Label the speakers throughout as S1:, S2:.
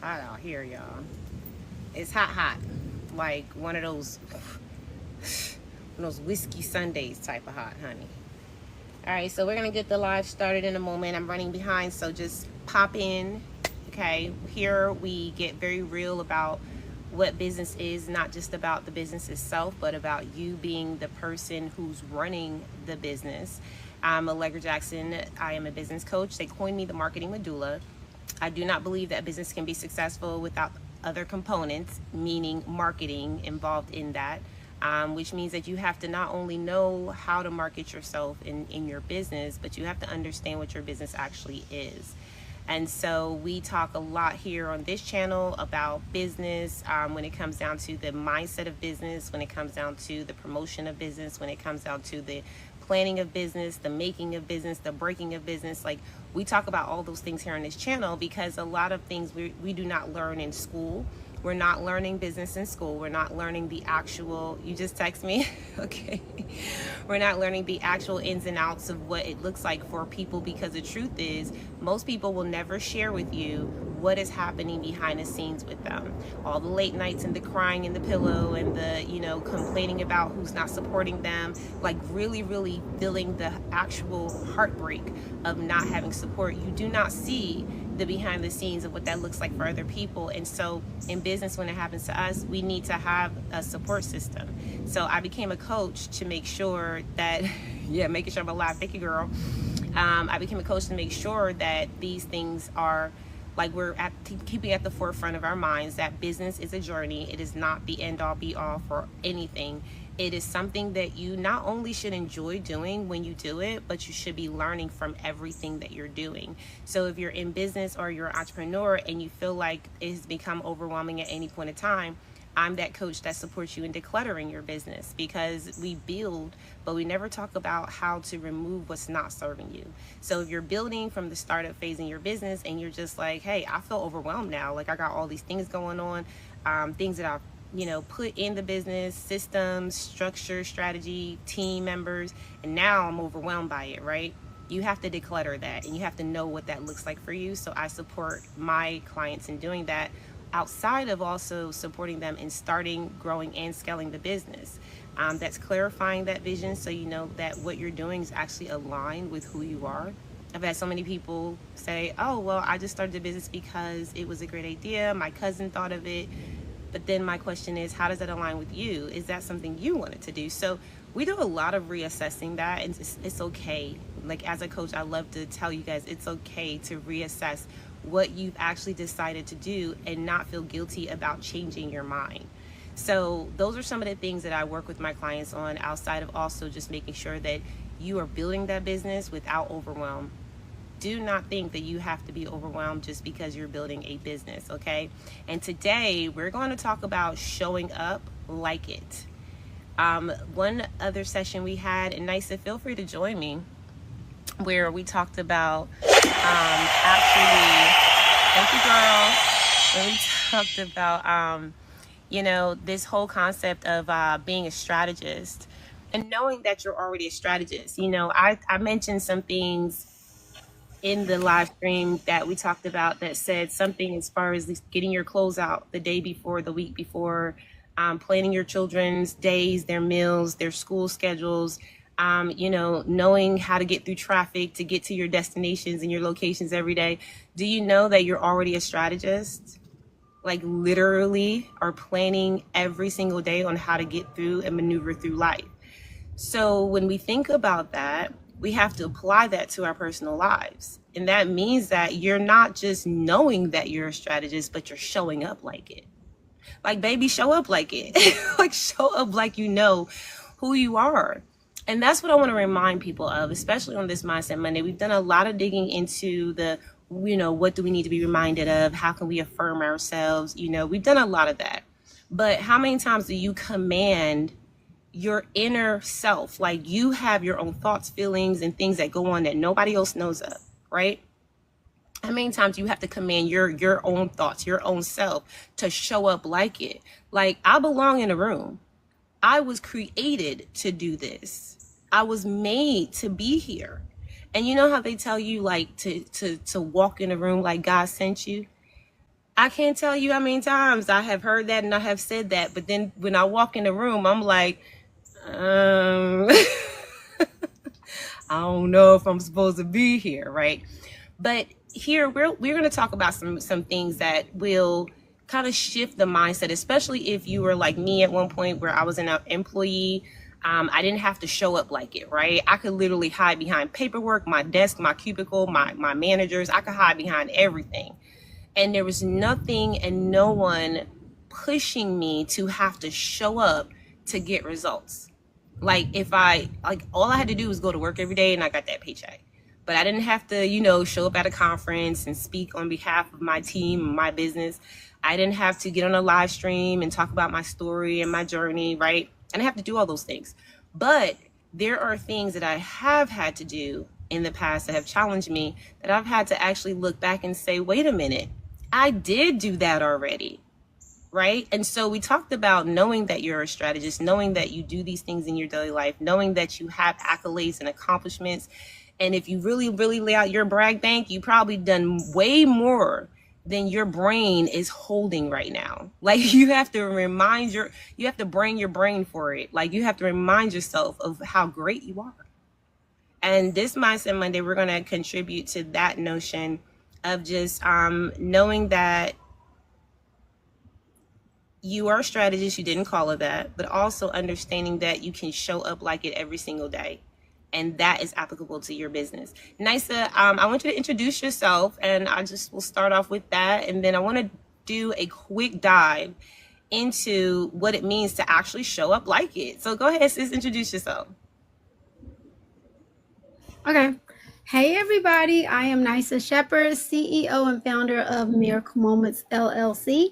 S1: hot out here, y'all. It's hot. Like one of those whiskey Sundays type of hot, honey. All right, so we're gonna get the live started in a moment. I'm running behind, so just pop in. Okay, here we get very real about what business is, not just about the business itself, but about you being the person who's running the business. I'm Allegra Jackson. I am a business coach. They coined me the marketing medulla. I do not believe that business can be successful without other components, meaning marketing involved in that, which means that you have to not only know how to market yourself in your business, but you have to understand what your business actually is. And so we talk a lot here on this channel about business, when it comes down to the mindset of business, when it comes down to the promotion of business, when it comes down to the planning of business, the making of business, the breaking of business. Like, we talk about all those things here on this channel because a lot of things we do not learn in school. We're not learning business in school. We're not learning the actual, you just text me, okay. We're not learning the actual ins and outs of what it looks like for people, because the truth is most people will never share with you what is happening behind the scenes with them. All the late nights and the crying in the pillow and the, complaining about who's not supporting them, like really feeling the actual heartbreak of not having support. You do not see the behind the scenes of what that looks like for other people. And so in business, when it happens to us, we need to have a support system. So I became a coach to make sure that, yeah, making sure I'm alive. Thank you, girl. I became a coach to make sure that these things are, like, we're keeping at the forefront of our minds that business is a journey. It is not the end all be all for anything. It is something that you not only should enjoy doing when you do it, but you should be learning from everything that you're doing. So if you're in business or you're an entrepreneur and you feel like it's become overwhelming at any point in time, I'm that coach that supports you in decluttering your business, because we build, but we never talk about how to remove what's not serving you. So if you're building from the startup phase in your business and you're just like, hey, I feel overwhelmed now. Like, I got all these things going on, things that I've put in the business, systems, structure, strategy, team members, and now I'm overwhelmed by it, right? You have to declutter that, and you have to know what that looks like for you. So I support my clients in doing that, outside of also supporting them in starting, growing, and scaling the business. That's clarifying that vision, so you know that what you're doing is actually aligned with who you are. I've had so many people say, oh, well, I just started the business because it was a great idea. My cousin thought of it. But then my question is, how does that align with you? Is that something you wanted to do? So we do a lot of reassessing that, and it's okay. Like, as a coach, I love to tell you guys, it's okay to reassess what you've actually decided to do and not feel guilty about changing your mind. So those are some of the things that I work with my clients on, outside of also just making sure that you are building that business without overwhelm. Do not think that you have to be overwhelmed just because you're building a business, okay? And today we're going to talk about showing up like it. One other session we had, and Nysa, feel free to join me, where we talked about actually, thank you, girl. Where we talked about this whole concept of being a strategist and knowing that you're already a strategist. I mentioned some things in the live stream that we talked about that said something as far as getting your clothes out the day before, the week before, planning your children's days, their meals, their school schedules, knowing how to get through traffic to get to your destinations and your locations every day. Do you know that you're already a strategist? Like, literally are planning every single day on how to get through and maneuver through life. So when we think about that, we have to apply that to our personal lives. And that means that you're not just knowing that you're a strategist, but you're showing up like it. Like, baby, show up like it. Like, show up like you know who you are. And that's what I want to remind people of, especially on this Mindset Monday. We've done a lot of digging into the, what do we need to be reminded of? How can we affirm ourselves? We've done a lot of that. But how many times do you command your inner self? Like, you have your own thoughts, feelings, and things that go on that nobody else knows of, right? How many times you have to command your own thoughts, your own self, to show up like it? Like, I belong in a room. I was created to do this. I was made to be here. And you know how they tell you, like, to walk in a room like God sent you? I can't tell you how many times I have heard that and I have said that, but then when I walk in the room, I'm like, I don't know if I'm supposed to be here, right? But here we're going to talk about some things that will kind of shift the mindset, especially if you were like me at one point where I was an employee. I didn't have to show up like it, right? I could literally hide behind paperwork, my desk, my cubicle, my managers. I could hide behind everything. And there was nothing and no one pushing me to have to show up to get results. Like all I had to do was go to work every day and I got that paycheck. But I didn't have to, show up at a conference and speak on behalf of my team and my business. I didn't have to get on a live stream and talk about my story and my journey, right? I didn't have to do all those things. But there are things that I have had to do in the past that have challenged me that I've had to actually look back and say, wait a minute, I did do that already. Right? And so we talked about knowing that you're a strategist, knowing that you do these things in your daily life, knowing that you have accolades and accomplishments. And if you really, really lay out your brag bank, you probably done way more than your brain is holding right now. Like you have to you have to bring your brain for it. Like you have to remind yourself of how great you are. And this Mindset Monday, we're going to contribute to that notion of just knowing that you are a strategist, you didn't call it that, but also understanding that you can show up like it every single day. And that is applicable to your business. Nysa, I want you to introduce yourself, and I just will start off with that. And then I want to do a quick dive into what it means to actually show up like it. So go ahead, sis, introduce yourself.
S2: Okay. Hey, everybody. I am Nysa Shepherd, CEO and founder of Miracle Moments LLC.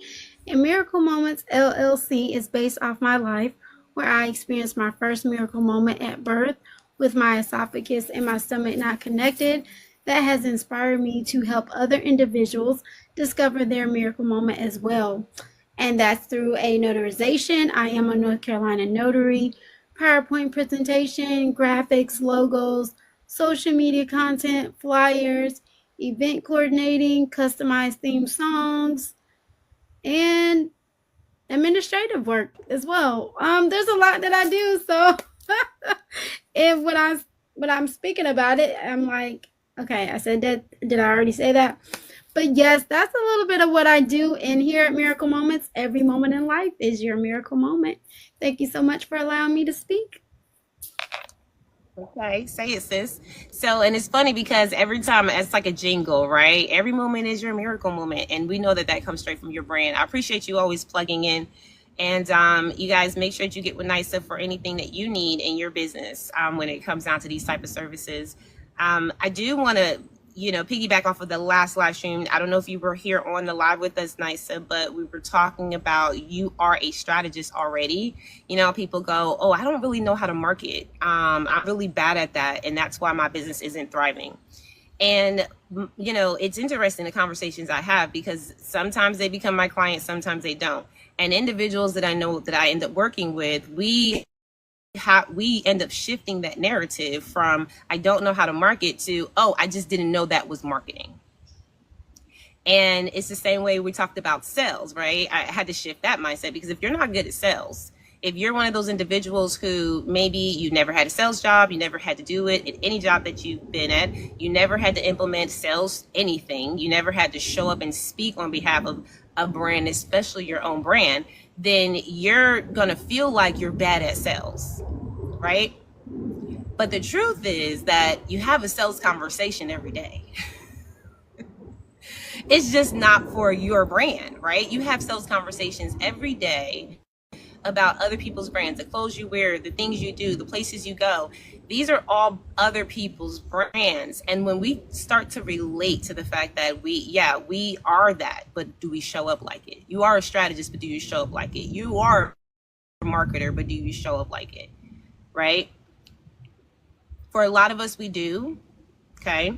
S2: And Miracle Moments LLC is based off my life, where I experienced my first miracle moment at birth with my esophagus and my stomach not connected. That has inspired me to help other individuals discover their miracle moment as well. And that's through a notarization. I am a North Carolina notary, PowerPoint presentation, graphics, logos, social media content, flyers, event coordinating, customized theme songs, and administrative work as well. There's a lot that I do, so and when I'm speaking about it, I'm like, okay, I said that. Did I already say that? But yes, that's a little bit of what I do. And here at Miracle Moments, every moment in life is your miracle moment. Thank you so much for allowing me to speak.
S1: Okay, say it, sis. So, and it's funny because every time it's like a jingle, right? Every moment is your miracle moment. And we know that that comes straight from your brand. I appreciate you always plugging in. And you guys make sure that you get with Nysa for anything that you need in your business when it comes down to these type of services. I do want to, piggyback off of the last live stream. I don't know if you were here on the live with us, Nysa, but we were talking about you are a strategist already. People go, oh, I don't really know how to market. I'm really bad at that. And that's why my business isn't thriving. And, it's interesting the conversations I have because sometimes they become my clients, sometimes they don't. And individuals that I know that I end up working with, we end up shifting that narrative from I don't know how to market to, oh, I just didn't know that was marketing. And it's the same way we talked about sales, right? I had to shift that mindset because if you're not good at sales, if you're one of those individuals who maybe you never had a sales job, you never had to do it at any job that you've been at, you never had to implement sales anything, you never had to show up and speak on behalf of a brand, especially your own brand, then you're gonna feel like you're bad at sales, right? But the truth is that you have a sales conversation every day. It's just not for your brand, right? You have sales conversations every day about other people's brands, the clothes you wear, the things you do, the places you go. These are all other people's brands. And when we start to relate to the fact that we are that, but do we show up like it? You are a strategist, but do you show up like it? You are a marketer, but do you show up like it? Right? For a lot of us, we do. Okay.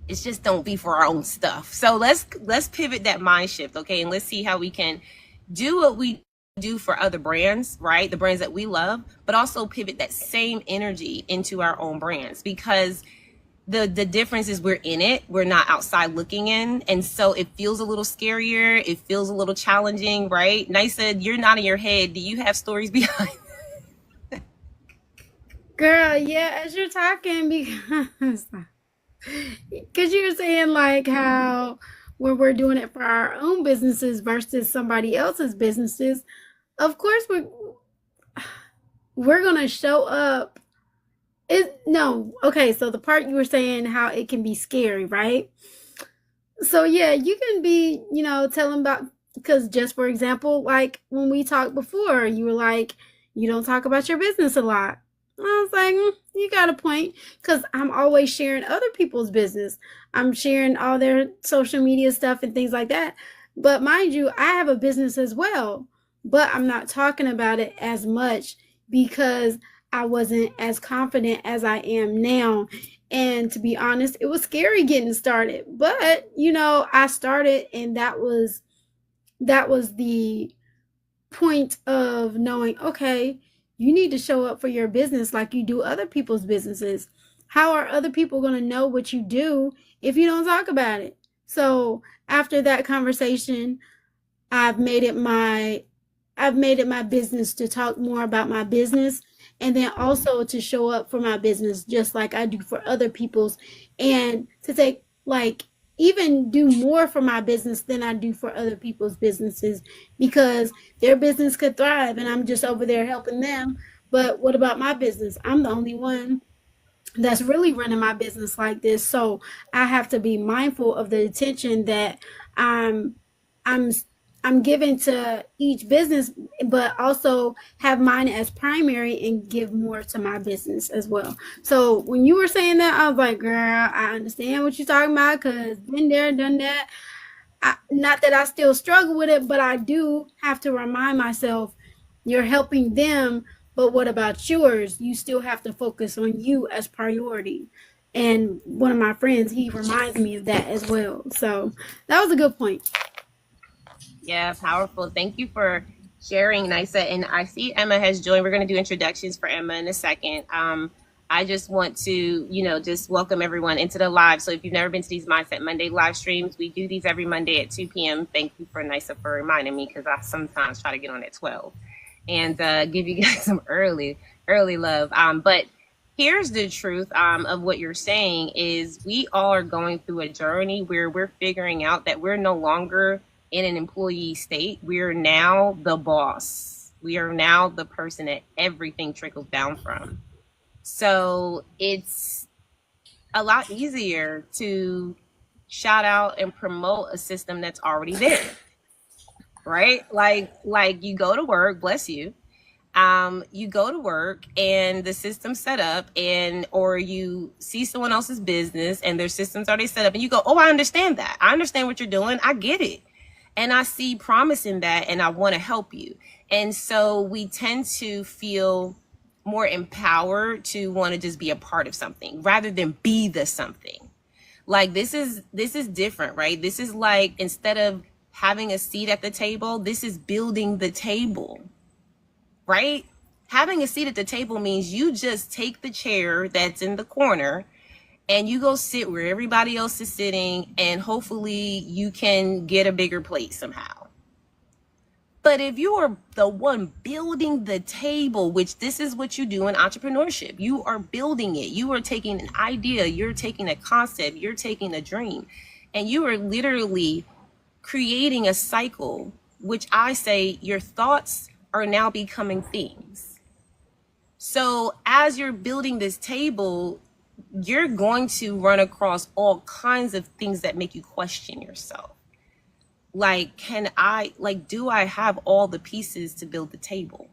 S1: It's just don't be for our own stuff. So let's pivot that mind shift. Okay. And let's see how we can do what we do for other brands, right? The brands that we love, but also pivot that same energy into our own brands, because the difference is we're in it, we're not outside looking in, and so it feels a little scarier, it feels a little challenging, right? Nisa, you're not in your head, do you have stories behind?
S2: Girl, yeah, as you're talking, because you're saying like how when we're doing it for our own businesses versus somebody else's businesses, of course we're gonna show up. No, okay, so the part you were saying how it can be scary, right? So yeah, you can be, telling about, because just for example, like when we talked before, you were like, you don't talk about your business a lot. I was like, you got a point, because I'm always sharing other people's business. I'm sharing all their social media stuff and things like that. But mind you, I have a business as well, but I'm not talking about it as much because I wasn't as confident as I am now. And to be honest, it was scary getting started. But, I started, and that was the point of knowing, okay, you need to show up for your business like you do other people's businesses. How are other people going to know what you do if you don't talk about it? So, after that conversation, I've made it my I've made it my business to talk more about my business, and then also to show up for my business just like I do for other people's, and to take like even do more for my business than I do for other people's businesses, because their business could thrive and I'm just over there helping them. But what about my business? I'm the only one that's really running my business like this. So I have to be mindful of the attention that I'm I'm I'm giving to each business, but also have mine as primary and give more to my business as well. So when you were saying that, I was like, girl, I understand what you're talking about, because been there, done that. Not that I still struggle with it, but I do have to remind myself, you're helping them, but what about yours? You still have to focus on you as priority. And one of my friends, he reminds me of that as well. So that was a good point.
S1: Yeah, powerful. Thank you for sharing, Nisa. And I see Emma has joined. We're going to do introductions for Emma in a second. I just want to, just welcome everyone into the live. So if you've never been to these Mindset Monday live streams, we do these every Monday at 2 p.m. Thank you for Nisa for reminding me, because I sometimes try to get on at 12 and give you guys some early love. But here's the truth of what you're saying is we all are going through a journey where we're figuring out that we're no longer in an employee state. We are now the boss. We are now the person that everything trickles down from. So it's a lot easier to shout out and promote a system that's already there, right? Like you go to work, bless you. You go to work and the system's set up, or you see someone else's business and their system's already set up, and you go, oh, I understand that. I understand what you're doing. I get it. And I see promise in that, and I want to help you. And so we tend to feel more empowered to want to just be a part of something rather than be the something. Like this is different, right? This is like, instead of having a seat at the table, this is building the table, right? Having a seat at the table means you just take the chair that's in the corner and you go sit where everybody else is sitting, and hopefully you can get a bigger plate somehow. But if you are the one building the table, which this is what you do in entrepreneurship, you are building it. You are taking an idea, you're taking a concept, you're taking a dream, and you are literally creating a cycle, which I say your thoughts are now becoming themes. So as you're building this table, you're going to run across all kinds of things that make you question yourself. Like, do I have all the pieces to build the table?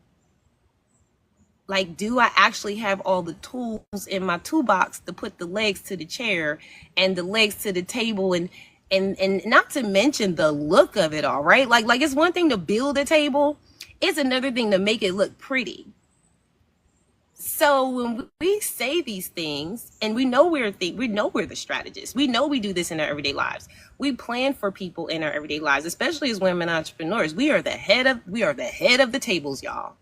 S1: Like, do I actually have all the tools in my toolbox to put the legs to the chair and the legs to the table, and not to mention the look of it all, right? Like it's one thing to build a table. It's another thing to make it look pretty. So when we say these things, and we know we're the strategists, we know we do this in our everyday lives. We plan for people in our everyday lives, especially as women entrepreneurs. We are the head of the tables, y'all.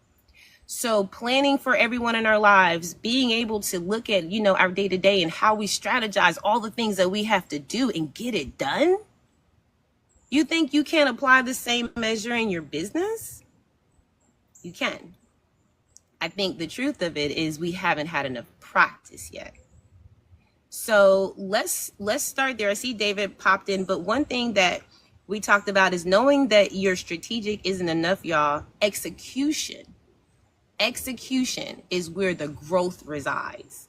S1: So planning for everyone in our lives, being able to look at, our day to day and how we strategize all the things that we have to do and get it done. You think you can't apply the same measure in your business? You can. I think the truth of it is we haven't had enough practice yet. So let's start there. I see David popped in, but one thing that we talked about is knowing that your strategic isn't enough, y'all. Execution is where the growth resides.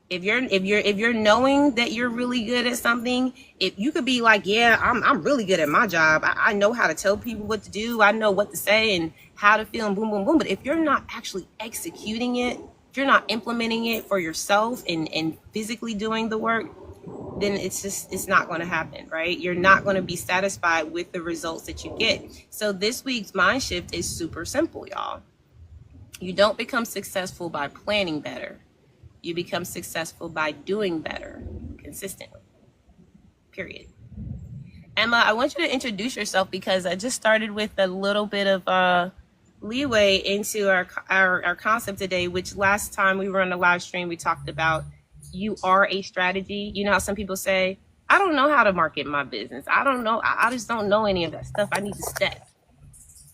S1: If you're knowing that you're really good at something, if you could be like, yeah, I'm really good at my job. I know how to tell people what to do. I know what to say and how to feel and boom, boom, boom. But if you're not actually executing it, if you're not implementing it for yourself and physically doing the work, then it's not going to happen, right? You're not going to be satisfied with the results that you get. So this week's mind shift is super simple, y'all. You don't become successful by planning better. You become successful by doing better consistently. Period. Emma, I want you to introduce yourself because I just started with a little bit of leeway into our concept today, which last time we were on the live stream, we talked about you are a strategy. You know how some people say, I don't know how to market my business. I don't know. I just don't know any of that stuff. I need the steps.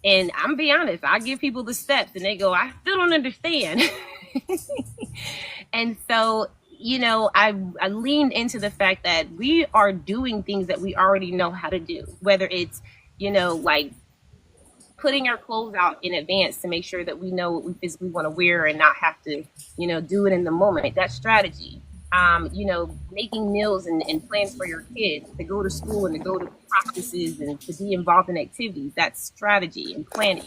S1: And I'm be honest, I give people the steps and they go, I still don't understand. And so, I leaned into the fact that we are doing things that we already know how to do, whether it's, like putting our clothes out in advance to make sure that we know what we physically want to wear and not have to, do it in the moment. That's strategy. Making meals and plans for your kids to go to school and to go to practices and to be involved in activities. That's strategy and planning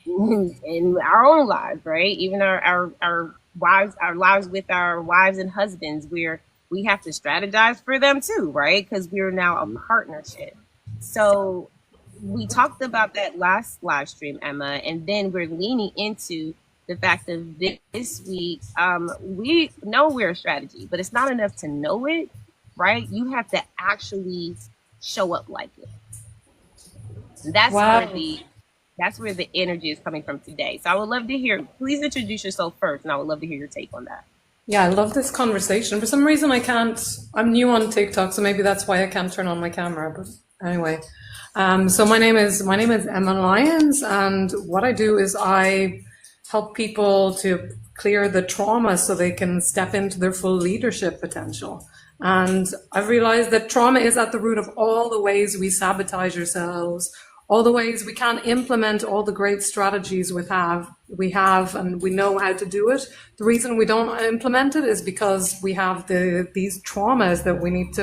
S1: in our own lives, right? Even our wives, our lives with our wives and husbands, where we have to strategize for them too, right? Because we're now a partnership. So we talked about that last live stream, Emma, and then we're leaning into the fact of this week, we know we're a strategy, but it's not enough to know it, right? You have to actually show up like it. And that's where the energy is coming from today. So I would love to hear, please introduce yourself first, and I would love to hear your take on that.
S3: Yeah, I love this conversation. For some reason, I'm new on TikTok, so maybe that's why I can't turn on my camera. But anyway, so my name is Emma Lyons, and what I do is I help people to clear the trauma so they can step into their full leadership potential. And I've realized that trauma is at the root of all the ways we sabotage ourselves, all the ways we can't implement all the great strategies we have and we know how to do it. The reason we don't implement it is because we have these traumas that we need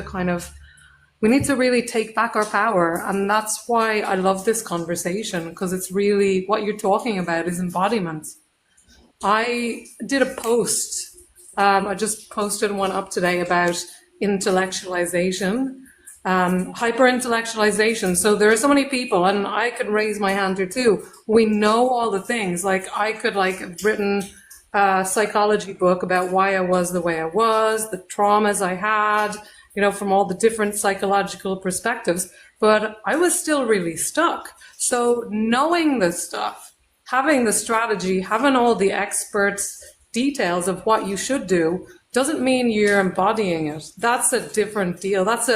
S3: to really take back our power. And that's why I love this conversation, because it's really what you're talking about is embodiment. I did a post, I just posted one up today about intellectualization, hyper-intellectualization. So there are so many people, and I could raise my hand here too. We know all the things. Like I could have written a psychology book about why I was the way I was, the traumas I had, from all the different psychological perspectives, but I was still really stuck. So knowing this stuff, having the strategy, having all the experts' details of what you should do doesn't mean you're embodying it. That's a different deal. That's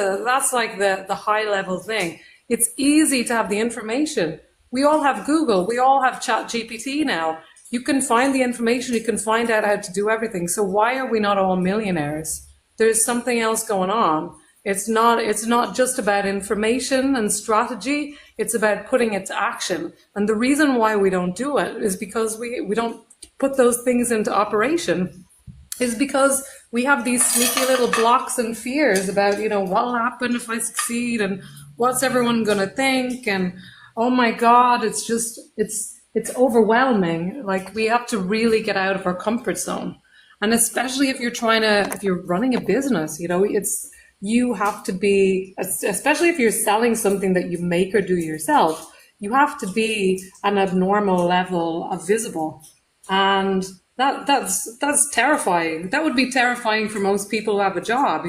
S3: like the high level thing. It's easy to have the information. We all have Google. We all have ChatGPT now. You can find the information. You can find out how to do everything. So why are we not all millionaires? There's something else going on. It's not just about information and strategy. It's about putting it to action. And the reason why we don't do it is because we don't put those things into operation, is because we have these sneaky little blocks and fears about, what'll happen if I succeed and what's everyone going to think. And oh my God, it's overwhelming. Like we have to really get out of our comfort zone. And especially if you're running a business, you have to be, especially if you're selling something that you make or do yourself, you have to be an abnormal level of visible. And that's terrifying. That would be terrifying for most people who have a job,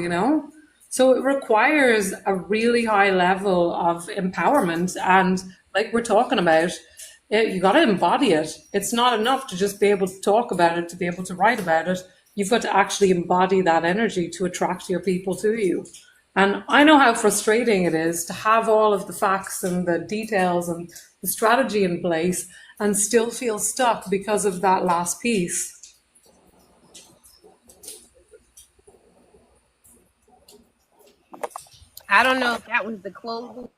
S3: So it requires a really high level of empowerment. And like we're talking about, You got to embody it. It's not enough to just be able to talk about it, to be able to write about it. You've got to actually embody that energy to attract your people to you. And I know how frustrating it is to have all of the facts and the details and the strategy in place and still feel stuck because of that last piece.
S1: I don't know if that was the closing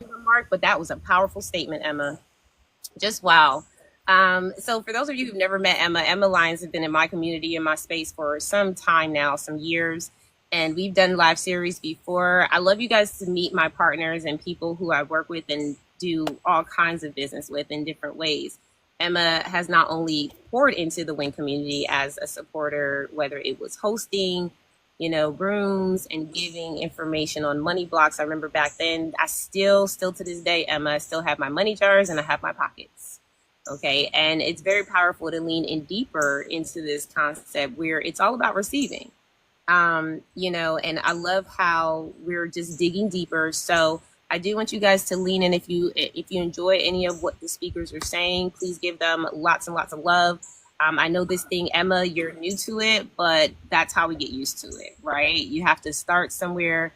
S1: remark, but that was a powerful statement, Emma. Just wow. So for those of you who've never met Emma, Emma Lyons has been in my community, in my space for some time now, some years, and we've done live series before. I love you guys to meet my partners and people who I work with and do all kinds of business with in different ways. Emma has not only poured into the Win community as a supporter, whether it was hosting, rooms and giving information on money blocks. I remember back then, I still to this day, Emma, I still have my money jars and I have my pockets. Okay. And it's very powerful to lean in deeper into this concept where it's all about receiving, and I love how we're just digging deeper. So I do want you guys to lean in. If you enjoy any of what the speakers are saying, please give them lots and lots of love. I know this thing, Emma, you're new to it, but that's how we get used to it, right? You have to start somewhere.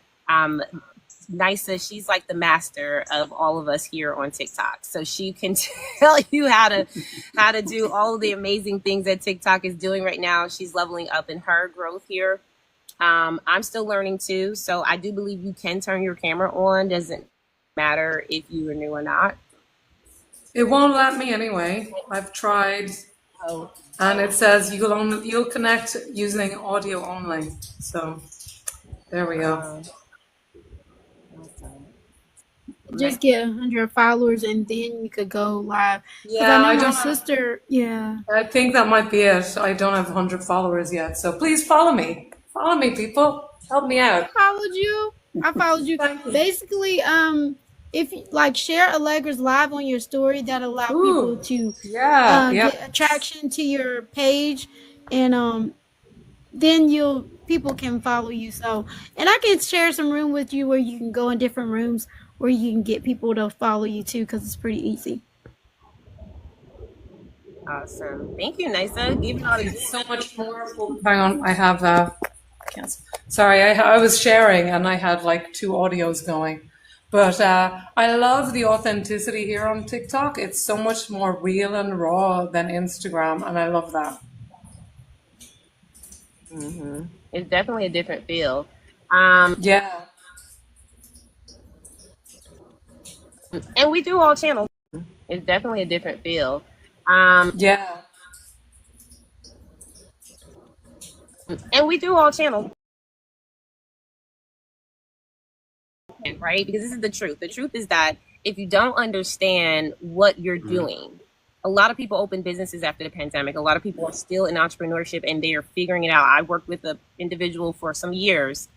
S1: Nisa, she's like the master of all of us here on TikTok. So she can tell you how to do all of the amazing things that TikTok is doing right now. She's leveling up in her growth here. I'm still learning too. So I do believe you can turn your camera on. Doesn't matter if you are new or not.
S3: It won't let me anyway. I've tried.
S1: Oh.
S3: And it says you'll connect using audio only. So there we go.
S2: Just get 100 followers and then you could go live.
S3: Yeah,
S2: I know my sister. Yeah.
S3: I think that might be it. I don't have 100 followers yet. So please follow me. Follow me, people. Help me out.
S2: I followed you. Basically, if you share Allegra's live on your story, that allow people to get attraction to your page, and then people can follow you. So, and I can share some room with you where you can go in different rooms where you can get people to follow you too, because it's pretty easy.
S1: Awesome. Thank you, Nisa. Give all the
S3: so much more. Hang on, I have sorry, I was sharing and I had 2 audios going. But I love the authenticity here on TikTok. It's so much more real and raw than Instagram, and I love that.
S1: Mm-hmm. It's definitely a different feel.
S3: Yeah.
S1: And we do all channels. It's definitely a different feel.
S3: Yeah.
S1: And we do all channels. Right? Because this is the truth. The truth is that if you don't understand what you're doing, a lot of people open businesses after the pandemic. A lot of people are still in entrepreneurship and they are figuring it out. I worked with an individual for some years,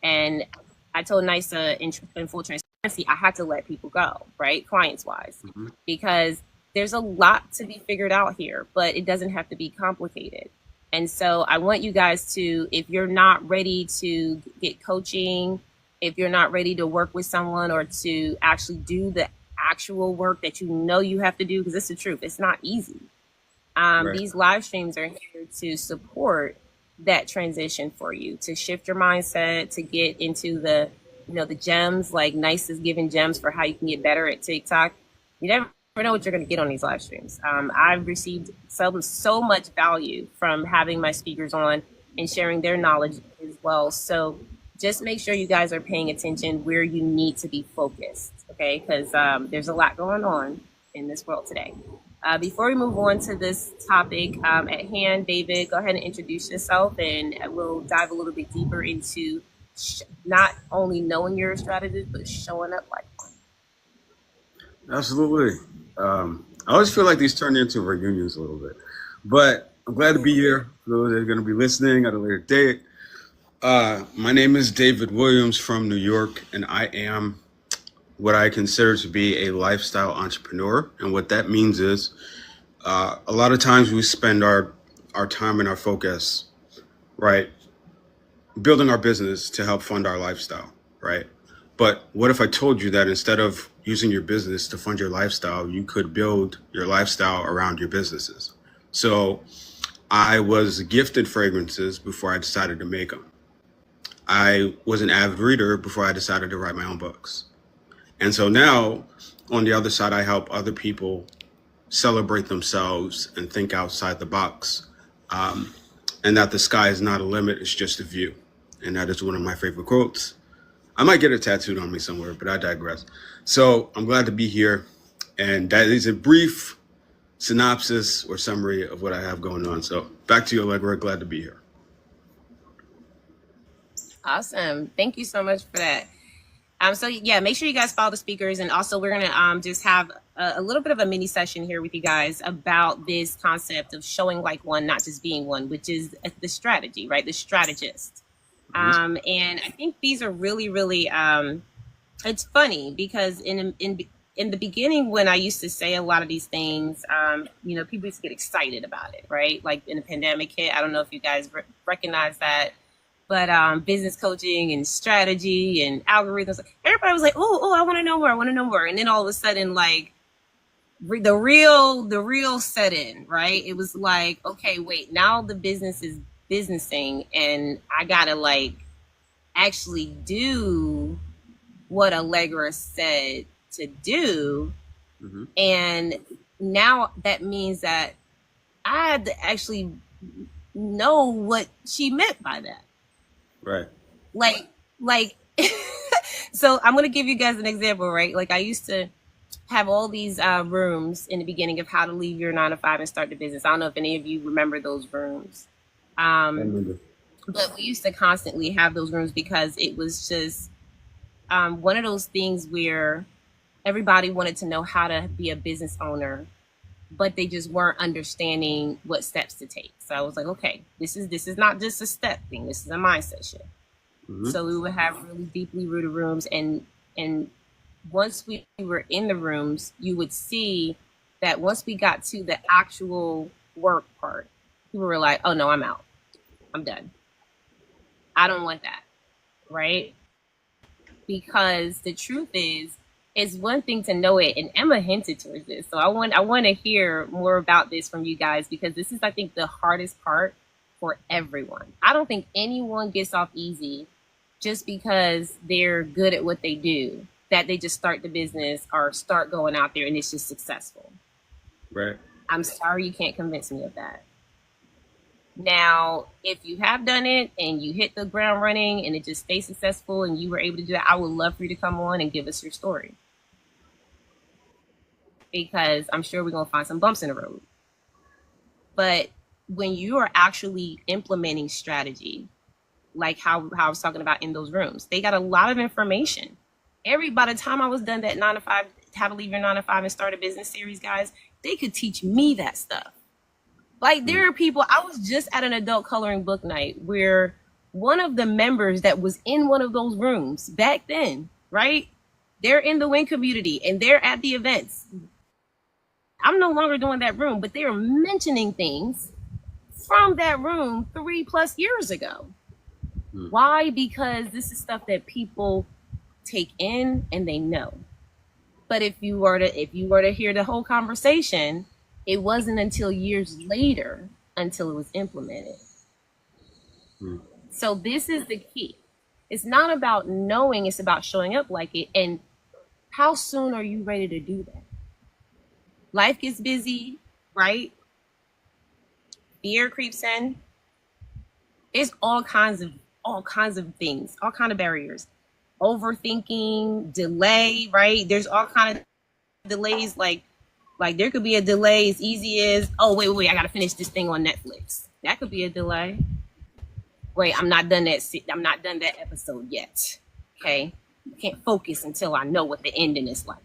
S1: and I told Nisa in full transparency, I had to let people go, right? Clients wise, because there's a lot to be figured out here, but it doesn't have to be complicated. And so I want you guys to, if you're not ready to get coaching, if you're not ready to work with someone or to actually do the actual work that you have to do, because it's the truth, it's not easy. Right. These live streams are here to support that transition for you, to shift your mindset, to get into the gems, like Nice is giving gems for how you can get better at TikTok. You never know what you're going to get on these live streams. I've received so much value from having my speakers on and sharing their knowledge as well. So just make sure you guys are paying attention where you need to be focused, okay? Because there's a lot going on in this world today. Before we move on to this topic at hand, David, go ahead and introduce yourself, and we'll dive a little bit deeper into not only knowing you're a strategist, but showing up like one.
S4: Absolutely. I always feel like these turn into reunions a little bit, but I'm glad to be here. For those that are going to be listening at a later date. My name is David Williams from New York, and I am what I consider to be a lifestyle entrepreneur. And what that means is a lot of times we spend our time and our focus, right, building our business to help fund our lifestyle, right? But what if I told you that instead of using your business to fund your lifestyle, you could build your lifestyle around your businesses. So I was gifted fragrances before I decided to make them. I was an avid reader before I decided to write my own books. And so now, on the other side, I help other people celebrate themselves and think outside the box. And that the sky is not a limit, it's just a view. And that is one of my favorite quotes. I might get it tattooed on me somewhere, but I digress. So I'm glad to be here. And that is a brief synopsis or summary of what I have going on. So back to you, Allegra. Glad to be here.
S1: Awesome. Thank you so much for that. So yeah, make sure you guys follow the speakers, and also we're gonna just have a little bit of a mini session here with you guys about this concept of showing like one, not just being one, which is the strategy, right? The strategist. And I think these are really, really. It's funny because in the beginning, when I used to say a lot of these things, you know, people used to get excited about it, right? Like in the pandemic hit. I don't know if you guys recognize that. But business coaching and strategy and algorithms, everybody was like, oh, I want to know more. I want to know more. And then all of a sudden, like the real set in, right? It was like, okay, wait, now the business is businessing and I got to like actually do what Allegra said to do. Mm-hmm. And now that means that I had to actually know what she meant by that.
S4: Right.
S1: Like, so I'm going to give you guys an example, right? Like I used to have all these rooms in the beginning of how to leave your 9-to-5 and start the business. I don't know if any of you remember those rooms. But we used to constantly have those rooms because it was just one of those things where everybody wanted to know how to be a business owner, but they just weren't understanding what steps to take. So I was like, okay, this is not just a step thing. This is a mindset shift. Mm-hmm. So we would have really deeply rooted rooms. And once we were in the rooms, you would see that once we got to the actual work part, people were like, oh no, I'm out. I'm done. I don't want that. Right? Because the truth is, it's one thing to know it, and Emma hinted towards this. So I want to hear more about this from you guys, because this is, I think, the hardest part for everyone. I don't think anyone gets off easy just because they're good at what they do, that they just start the business or start going out there and it's just successful.
S4: Right.
S1: I'm sorry you can't convince me of that. Now, if you have done it and you hit the ground running and it just stays successful and you were able to do that, I would love for you to come on and give us your story. Because I'm sure we're going to find some bumps in the road. But when you are actually implementing strategy, like how I was talking about in those rooms, they got a lot of information. By the time I was done that 9-to-5, how to leave your 9-to-5 and start a business series, guys, they could teach me that stuff. Like there are people, I was just at an adult coloring book night where one of the members that was in one of those rooms back then, right? They're in the WIN community and they're at the events. I'm no longer doing that room, but they are mentioning things from that room 3+ years ago. Why? Because this is stuff that people take in and they know. But if you were to hear the whole conversation, it wasn't until years later until it was implemented. So this is the key. It's not about knowing, it's about showing up like it. And how soon are you ready to do that? Life gets busy, right? Fear creeps in. It's all kinds of things, all kind of barriers. Overthinking, delay, right? There's all kind of delays. Like there could be a delay as easy as, oh, wait, I got to finish this thing on Netflix. That could be a delay. Wait, I'm not done that episode yet. Okay. I can't focus until I know what the ending is like.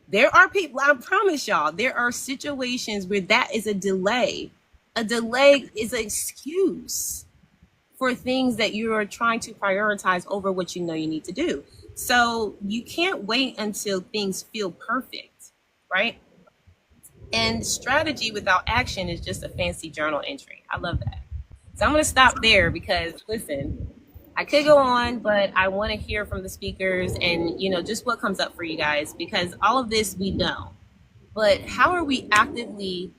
S1: There are people, I promise y'all, there are situations where that is a delay. A delay is an excuse for things that you are trying to prioritize over what you know you need to do. So you can't wait until things feel perfect, right? And strategy without action is just a fancy journal entry. I love that. So I'm going to stop there because, listen, I could go on, but I want to hear from the speakers and, just what comes up for you guys, because all of this we know. But how are we actively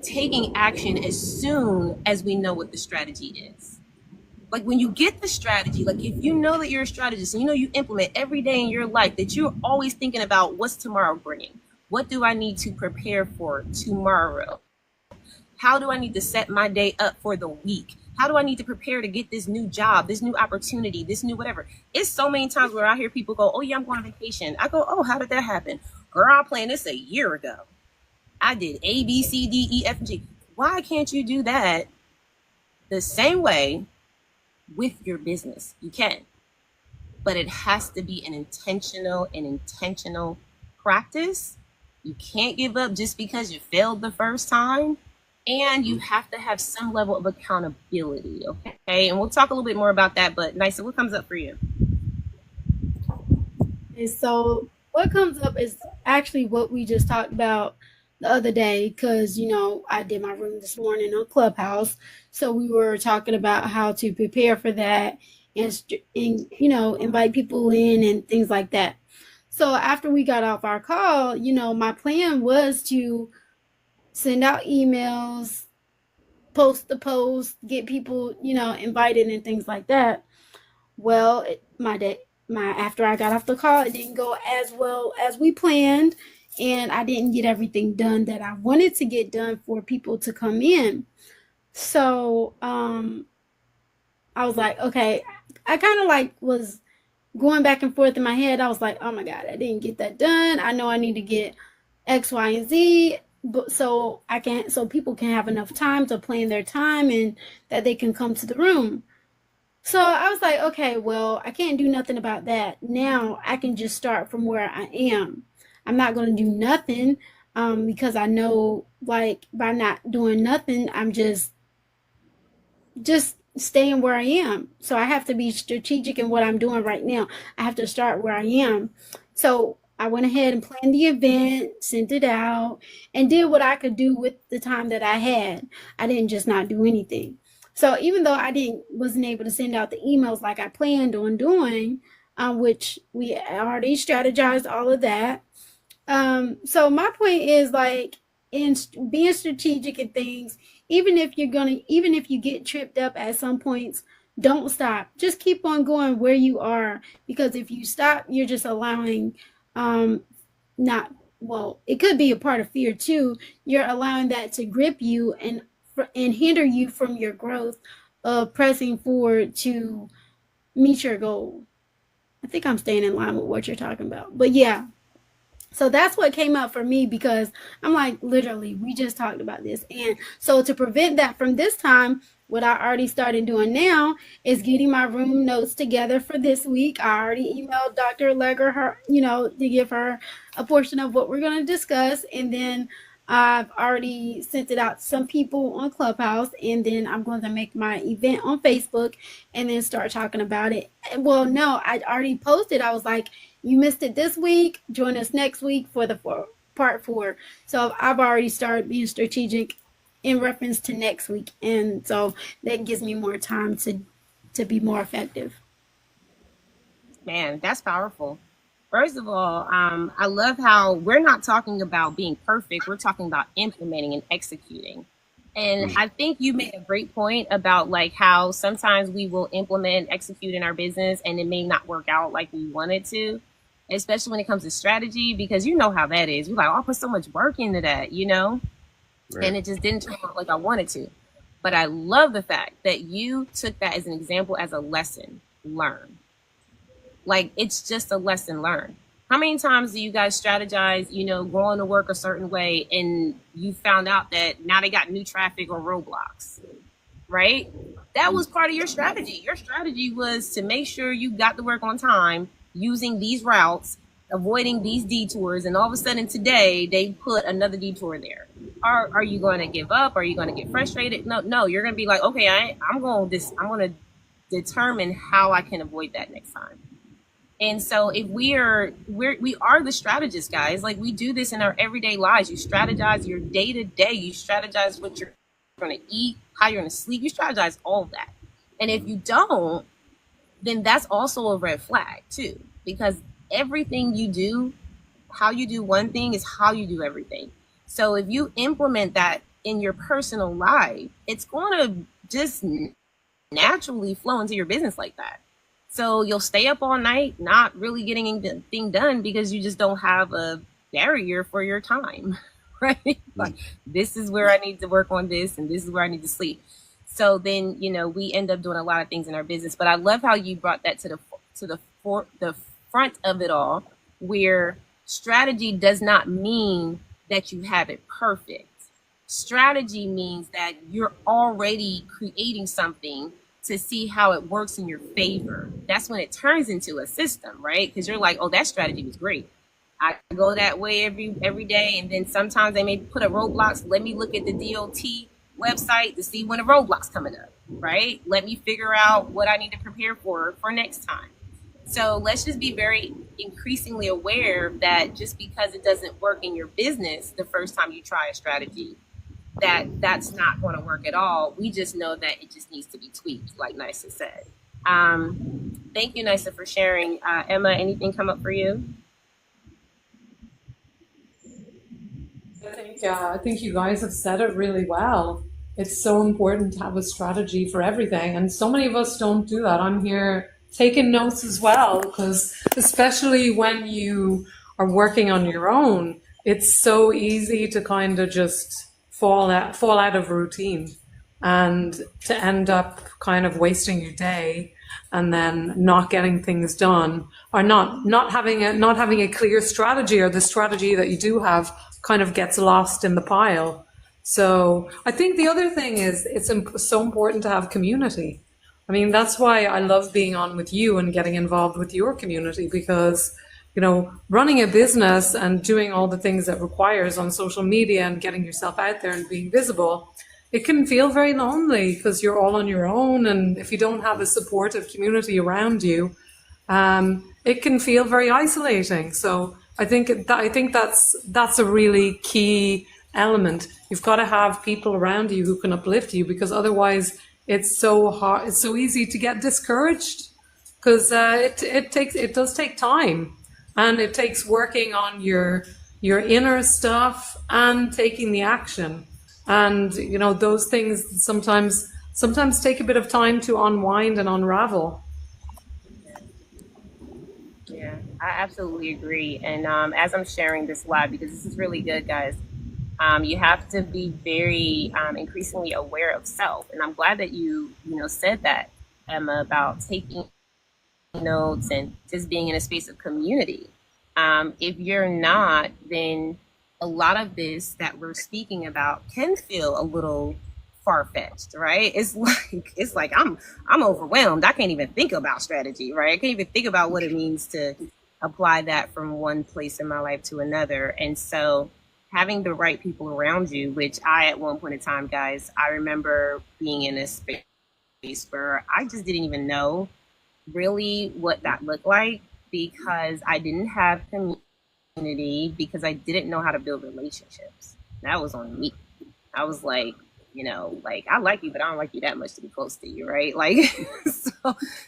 S1: taking action as soon as we know what the strategy is? Like when you get the strategy, like if you know that you're a strategist and you implement every day in your life, that you're always thinking about what's tomorrow bringing? What do I need to prepare for tomorrow? How do I need to set my day up for the week? How do I need to prepare to get this new job, this new opportunity, this new whatever? It's so many times where I hear people go, oh yeah, I'm going on vacation. I go, oh, how did that happen? Girl, I planned this a year ago. I did A, B, C, D, E, F, and G. Why can't you do that the same way with your business? You can, but it has to be an intentional practice. You can't give up just because you failed the first time, and you have to have some level of accountability. Okay, and we'll talk a little bit more about that. But Nysa, what comes up for you?
S2: And so what comes up is actually what we just talked about the other day, because I did my room this morning on Clubhouse, so we were talking about how to prepare for that and invite people in and things like that. So after we got off our call, my plan was to send out emails, post the post, get people invited and things like that. Well, after I got off the call, it didn't go as well as we planned, and I didn't get everything done that I wanted to get done for people to come in. So I was like, okay, I kind of was going back and forth in my head. I was like, oh my God, I didn't get that done. I know I need to get X, Y, and Z, but so people can have enough time to plan their time and that they can come to the room. So I was like, okay, well, I can't do nothing about that. Now I can just start from where I am. I'm not going to do nothing because I know, by not doing nothing, I'm just staying where I am. So I have to be strategic in what I'm doing right now. I have to start where I am. So I went ahead and planned the event, sent it out, and did what I could do with the time that I had. I didn't just not do anything. So even though I wasn't able to send out the emails like I planned on doing, which we already strategized all of that. So my point is in being strategic in things, even if you get tripped up at some points, don't stop. Just keep on going where you are, because if you stop, you're just allowing, it could be a part of fear too. You're allowing that to grip you and hinder you from your growth of pressing forward to meet your goal. I think I'm staying in line with what you're talking about. But yeah, so that's what came up for me, because I'm like, literally, we just talked about this. And so to prevent that from this time, what I already started doing now is getting my room notes together for this week. I already emailed Dr. Legger to give her a portion of what we're going to discuss. And then I've already sent it out to some people on Clubhouse, and then I'm going to make my event on Facebook and then start talking about it. Well, no, I already posted. I was like, you missed it this week. Join us next week for the part 4. So I've already started being strategic in reference to next week. And so that gives me more time to be more effective.
S1: Man, that's powerful. First of all, I love how we're not talking about being perfect. We're talking about implementing and executing. And I think you made a great point about how sometimes we will implement and execute in our business and it may not work out like we wanted to, especially when it comes to strategy, because you know how that is. We're like, oh, I put so much work into that, Right. And it just didn't turn out like I wanted to. But I love the fact that you took that as an example, as a lesson learned. It's just a lesson learned. How many times do you guys strategize, going to work a certain way, and you found out that now they got new traffic or roadblocks, right? That was part of your strategy. Your strategy was to make sure you got to work on time using these routes, avoiding these detours, and all of a sudden today they put another detour there. Are you going to give up? Are you going to get frustrated? No, you're going to be like, okay, I'm going to determine how I can avoid that next time. And so if we are the strategists, guys. We do this in our everyday lives. You strategize your day to day. You strategize what you're going to eat, how you're going to sleep. You strategize all of that. And if you don't, then that's also a red flag too, because everything you do, how you do one thing is how you do everything. So if you implement that in your personal life, it's going to just naturally flow into your business like that. So you'll stay up all night, not really getting anything done because you just don't have a barrier for your time, right? Like, this is where I need to work on this, and this is where I need to sleep. So then, we end up doing a lot of things in our business. But I love how you brought that to the front of it all, where strategy does not mean that you have it perfect. Strategy means that you're already creating something to see how it works in your favor. That's when it turns into a system, right? Because you're like, oh, that strategy was great. I go that way every day. And then sometimes they may put up roadblocks. Let me look at the DOT website to see when a roadblock's coming up, right? Let me figure out what I need to prepare for next time. So let's just be very increasingly aware that just because it doesn't work in your business the first time you try a strategy, that's not going to work at all. We just know that it just needs to be tweaked, like Nysa said. Thank you, Nysa, for sharing. Emma, anything come up for you?
S3: I think you guys have said it really well. It's so important to have a strategy for everything, and so many of us don't do that. I'm here taking notes as well, because especially when you are working on your own, it's so easy to kind of just fall out of routine and to end up kind of wasting your day and then not getting things done, or not having a clear strategy, or the strategy that you do have kind of gets lost in the pile. So I think the other thing is it's so important to have community. I mean, that's why I love being on with you and getting involved with your community, because running a business and doing all the things that requires on social media and getting yourself out there and being visible, it can feel very lonely because you're all on your own. And if you don't have a supportive community around you, it can feel very isolating. So I think that's a really key element. You've got to have people around you who can uplift you, because otherwise it's so hard. It's so easy to get discouraged, because it does take time. And it takes working on your inner stuff and taking the action. And, those things sometimes take a bit of time to unwind and unravel.
S1: Yeah, I absolutely agree. And as I'm sharing this live, because this is really good, guys, you have to be very increasingly aware of self. And I'm glad that you said that, Emma, about taking notes and just being in a space of community. If you're not, then a lot of this that we're speaking about can feel a little far-fetched, right? It's like I'm overwhelmed. I can't even think about strategy, right? I can't even think about what it means to apply that from one place in my life to another. And so having the right people around you, which I, at one point in time, guys, I remember being in a space where I just didn't even know really what that looked like, because I didn't have community, because I didn't know how to build relationships. That was on me. I was like, I like you, but I don't like you that much to be close to you, right? Like,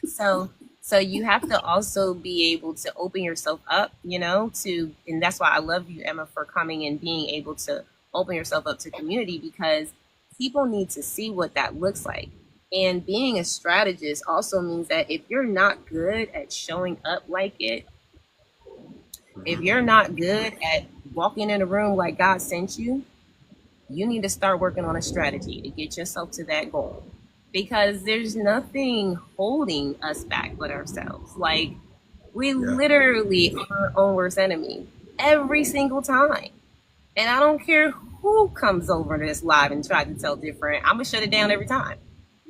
S1: so you have to also be able to open yourself up, and that's why I love you, Emma, for coming and being able to open yourself up to community, because people need to see what that looks like. And being a strategist also means that if you're not good at showing up like it, if you're not good at walking in a room like God sent you, you need to start working on a strategy to get yourself to that goal. Because there's nothing holding us back but ourselves. Like, we literally are our own worst enemy every single time. And I don't care who comes over to this live and tries to tell different. I'm going to shut it down every time.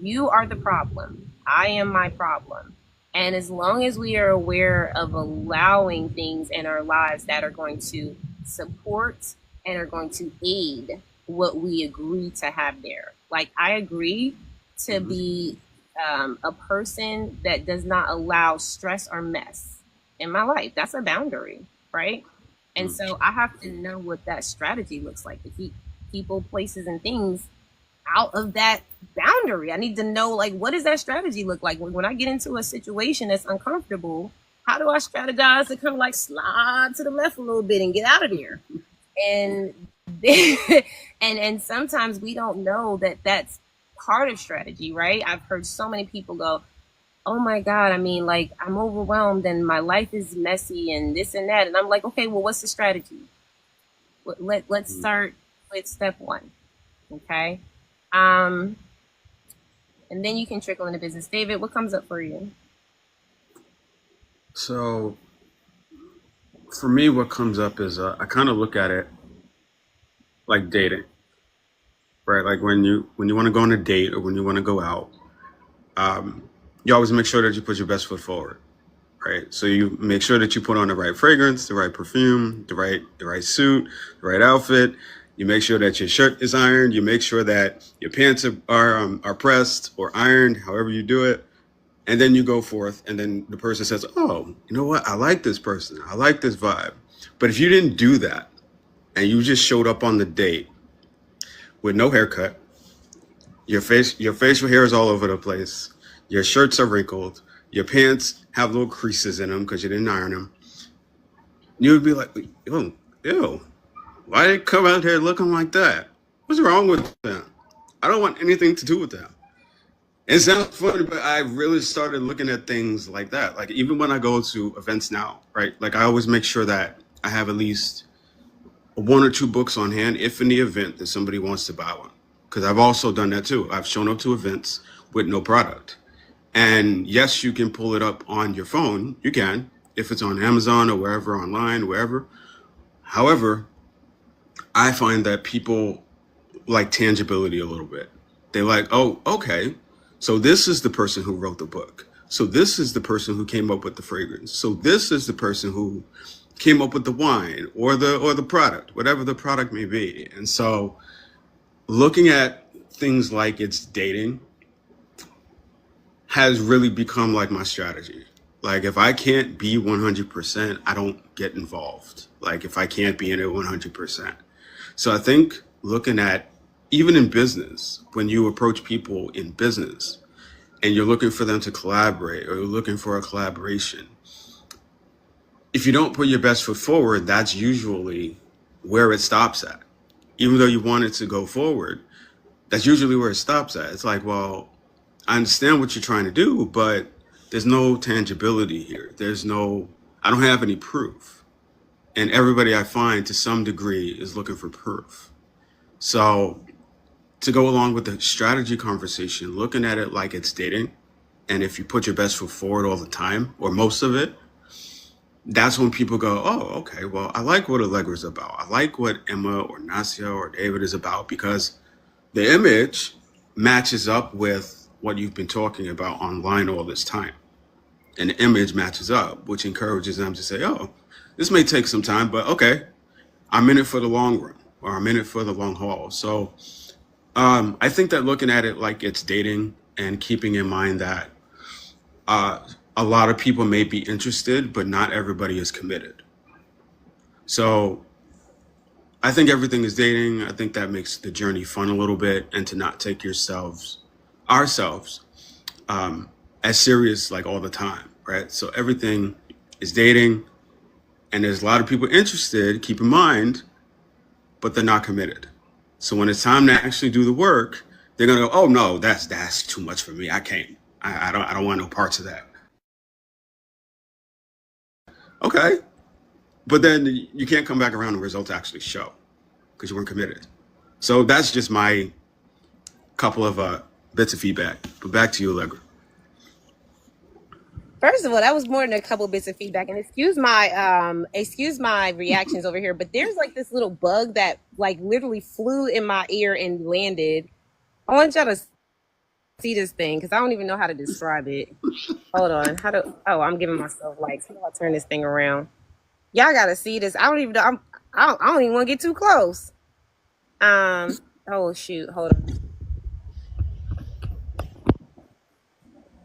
S1: You are the problem. I am my problem. And as long as we are aware of allowing things in our lives that are going to support and are going to aid what we agree to have there. Like, I agree to be a person that does not allow stress or mess in my life. That's a boundary, right? And so I have to know what that strategy looks like to keep people, places, and things out of that boundary. I need to know, like, what does that strategy look like? When I get into a situation that's uncomfortable, how do I strategize to kind of like slide to the left a little bit and get out of there? And and sometimes we don't know that that's part of strategy, right? I've heard so many people go, oh my God, I mean, like, I'm overwhelmed and my life is messy and this and that. And I'm like, okay, well, what's the strategy? Let's start with step one. Okay. And then you can trickle into business. David, what comes up for you?
S4: So for me, what comes up is I kind of look at it like dating, right? Like when you want to go on a date or when you want to go out, you always make sure that you put your best foot forward, right? So you make sure that you put on the right fragrance, the right perfume, the right suit, the right outfit. You make sure that your shirt is ironed. You make sure that your pants are pressed or ironed, however you do it. And then you go forth, and then the person says, oh, you know what? I like this person. I like this vibe. But if you didn't do that and you just showed up on the date with no haircut, your facial hair is all over the place, your shirts are wrinkled, your pants have little creases in them because you didn't iron them, you would be like, ew, why did they come out here looking like that? What's wrong with them? I don't want anything to do with them. It sounds funny, but I really started looking at things like that. Like even when I go to events now, right? Like I always make sure that I have at least one or two books on hand if in the event that somebody wants to buy one. Because I've also done that too. I've shown up to events with no product. And yes, you can pull it up on your phone. You can, if it's on Amazon or wherever, online, wherever. However, I find that people like tangibility a little bit. They like, oh, okay. So this is the person who wrote the book. So this is the person who came up with the fragrance. So this is the person who came up with the wine or the product, whatever the product may be. And so looking at things like it's dating has really become like my strategy. Like if I can't be 100%, I don't get involved. Like if I can't be in it 100%. So I think looking at, even in business, when you approach people in business and you're looking for them to collaborate or you're looking for a collaboration, if you don't put your best foot forward, that's usually where it stops at. Even though you want it to go forward, that's usually where it stops at. It's like, well, I understand what you're trying to do, but there's no tangibility here. I don't have any proof. And everybody I find to some degree is looking for proof. So to go along with the strategy conversation, looking at it like it's dating, and if you put your best foot forward all the time, or most of it, that's when people go, oh, okay, well, I like what Allegra's about. I like what Emma or Nasia or David is about because the image matches up with what you've been talking about online all this time. And the image matches up, which encourages them to say, oh, this may take some time, but okay, I'm in it for the long run, or I'm in it for the long haul. So I think that looking at it like it's dating and keeping in mind that a lot of people may be interested, but not everybody is committed. So I think everything is dating. I think that makes the journey fun a little bit, and to not take ourselves, as serious like all the time, right? So everything is dating, and there's a lot of people interested, keep in mind, but they're not committed. So when it's time to actually do the work, they're gonna go, oh no, that's too much for me. I can't. I don't want no parts of that. Okay. But then you can't come back around and results actually show because you weren't committed. So that's just my couple of bits of feedback. But back to you, Allegra.
S1: First of all, that was more than a couple bits of feedback, and excuse my reactions over here, but there's like this little bug that like literally flew in my ear and landed. I want y'all to see this thing because I don't even know how to describe it. Hold on. I'm giving myself likes. How do I turn this thing around? Y'all gotta see this. I don't even know. I don't even want to get too close. Oh shoot. Hold on.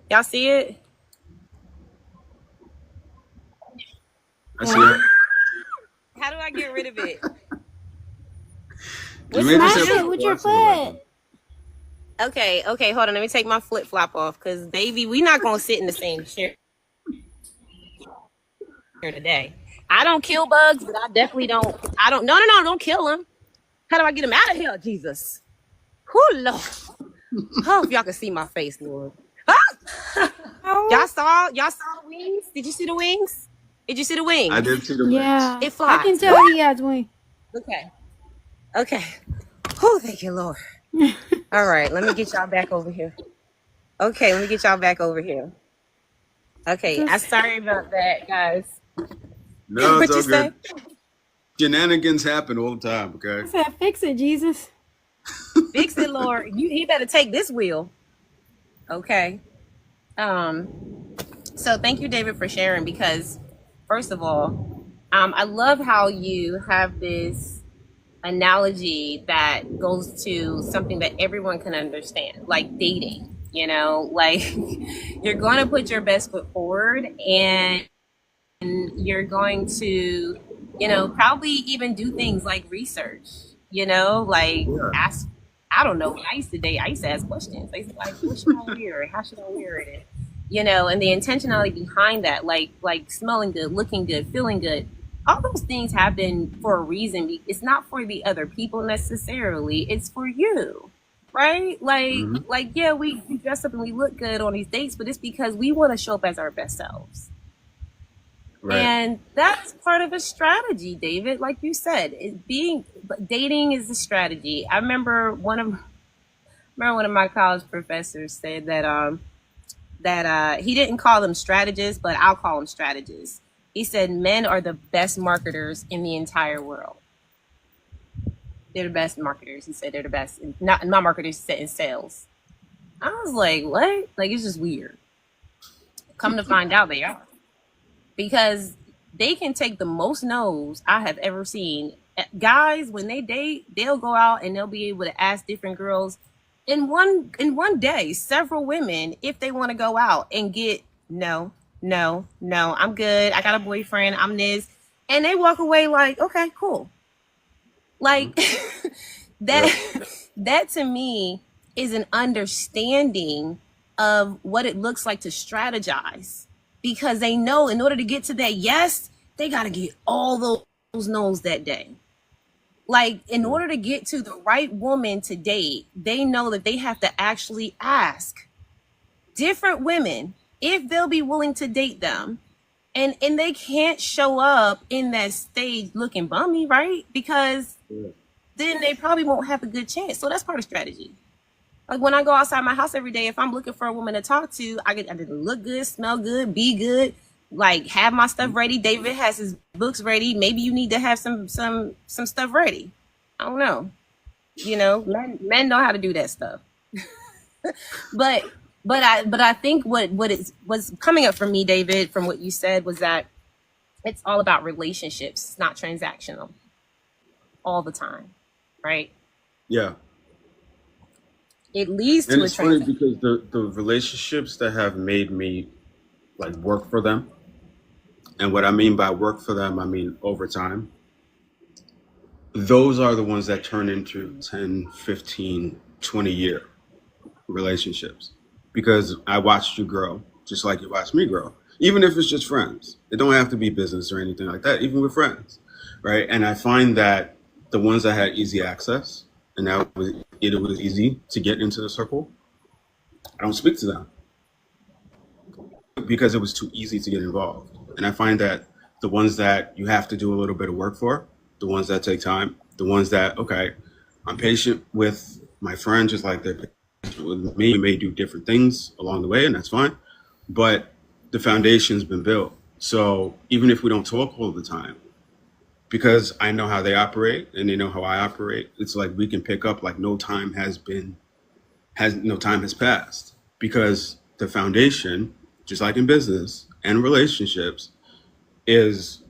S1: Y'all see it?
S4: I see it.
S1: How do I get rid of it?
S4: You made
S2: Smash
S4: yourself
S2: it with your
S4: flexible, Allegra.
S2: foot.
S1: Okay, hold on. Let me take my flip flop off, because baby, we not gonna sit in the same chair today. I don't kill bugs, but I definitely don't. I don't. No, don't kill them. How do I get them out of here, Jesus? Oh Lord. Oh, if y'all can see my face, Lord. Ah! Y'all saw the wings? Did you see the wings? Did you see the wings?
S4: I did see the wings.
S2: Yeah,
S1: It
S2: I
S1: flies.
S2: can tell he has wings.
S1: Okay. Oh, thank you, Lord. All right, let me get y'all back over here. Okay, let me get y'all back over here. Okay, I'm sorry about that, guys.
S4: No,
S1: What
S4: it's all
S1: you say?
S4: good. Shenanigans happen all the time,
S2: I
S4: okay?
S2: said, fix it, Jesus.
S1: Fix it, Lord. He better take this wheel. Okay. So thank you, David, for sharing, because first of all, I love how you have this analogy that goes to something that everyone can understand, like dating. You know, like you're going to put your best foot forward, and you're going to, you know, probably even do things like research, you know, like
S4: Yeah.
S1: ask, I don't know, when I used to date, I used to ask questions. I used to like, what should I wear? How should I wear it? And, you know, and the intentionality behind that, like smelling good, looking good, feeling good, all those things happen for a reason. It's not for the other people necessarily. It's for you, right? Like yeah, we dress up and we look good on these dates, but it's because we want to show up as our best selves.
S4: Right.
S1: And that's part of a strategy, David. Like you said, dating is a strategy. I remember one of my college professors said that he didn't call them strategists, but I'll call them strategists. He said men are the best marketers in the entire world. They're the best marketers. He said they're the best. Not marketers, he said in sales. I was like, what? Like, it's just weird. Come to find out, they are. Because they can take the most no's I have ever seen. Guys, when they date, they'll go out and they'll be able to ask different girls in one day, several women, if they want to go out, and get no, I'm good. I got a boyfriend. I'm this. And they walk away like, okay, cool. Like that to me is an understanding of what it looks like to strategize. Because they know in order to get to that yes, they got to get all those no's that day. Like, in order to get to the right woman to date, they know that they have to actually ask different women if they'll be willing to date them. And they can't show up in that stage looking bummy, right? Because then they probably won't have a good chance. So that's part of strategy. Like, when I go outside my house every day, if I'm looking for a woman to talk to, I get to look good, smell good, be good, like have my stuff ready. David has his books ready. Maybe you need to have some stuff ready. I don't know. You know, men know how to do that stuff. but I think what's coming up for me, David, from what you said, was that it's all about relationships. It's not transactional all the time, right?
S4: Yeah.
S1: It leads to
S4: And
S1: a
S4: it's funny
S1: transaction.
S4: because the relationships that have made me like work for them, and what I mean by work for them, I mean over time, those are the ones that turn into 10, 15, 20-year relationships. Because I watched you grow, just like you watched me grow. Even if it's just friends. It don't have to be business or anything like that, even with friends, right? And I find that the ones that had easy access, and that was it was easy to get into the circle, I don't speak to them because it was too easy to get involved. And I find that the ones that you have to do a little bit of work for, the ones that take time, the ones that, okay, I'm patient with my friend just like they're patient with me. We may do different things along the way, and that's fine. But the foundation's been built. So even if we don't talk all the time, because I know how they operate and they know how I operate, it's like we can pick up like no time has passed, because the foundation, just like in business and relationships, is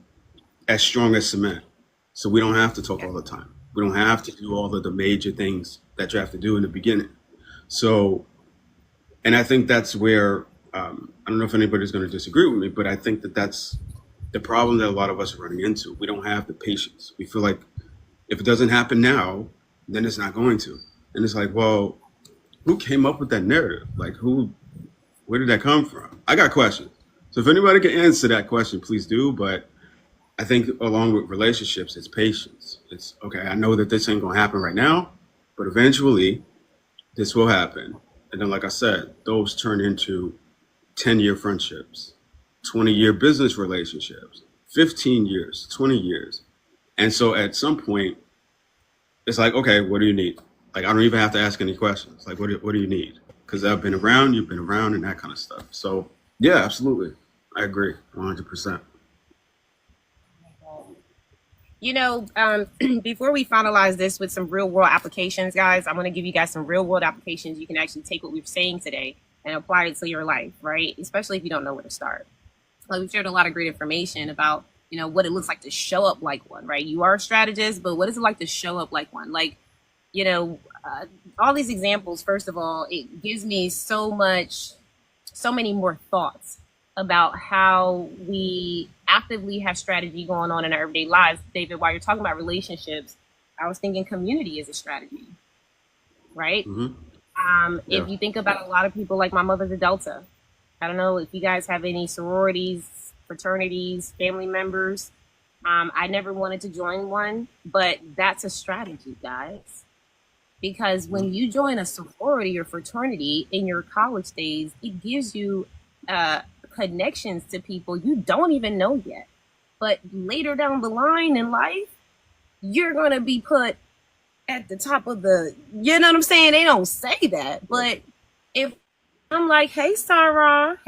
S4: as strong as cement. So we don't have to talk all the time. We don't have to do all of the major things that you have to do in the beginning. So, and I think that's where, I don't know if anybody's going to disagree with me, but I think that that's the problem that a lot of us are running into. We don't have the patience. We feel like if it doesn't happen now, then it's not going to. And it's like, well, who came up with that narrative? Like, where did that come from? I got questions. So if anybody can answer that question, please do. But I think along with relationships, it's patience. It's okay. I know that this ain't gonna happen right now, but eventually this will happen. And then, like I said, those turn into 10-year friendships, 20-year business relationships, 15 years, 20 years. And so at some point, it's like, okay, what do you need? Like, I don't even have to ask any questions. Like, what do you need? Because I've been around, you've been around, and that kind of stuff. So, yeah, absolutely. I agree 100%.
S1: You know, before we finalize this with some real world applications, guys, I'm going to give you guys some real world applications. You can actually take what we're saying today and apply it to your life, right? Especially if you don't know where to start. Like, we've shared a lot of great information about, you know, what it looks like to show up like one, right? You are a strategist, but what is it like to show up like one? Like, you know, all these examples, first of all, it gives me so many more thoughts about how we actively have strategy going on in our everyday lives. David, while you're talking about relationships, I was thinking community is a strategy, right?
S4: Mm-hmm.
S1: If you think about a lot of people, like my mother's a Delta. I don't know if you guys have any sororities, fraternities, family members. I never wanted to join one, but that's a strategy, guys. Because when you join a sorority or fraternity in your college days, it gives you connections to people you don't even know yet. But later down the line in life, you're going to be put at the top of the, you know what I'm saying? They don't say that. But if I'm like, hey, Sarah,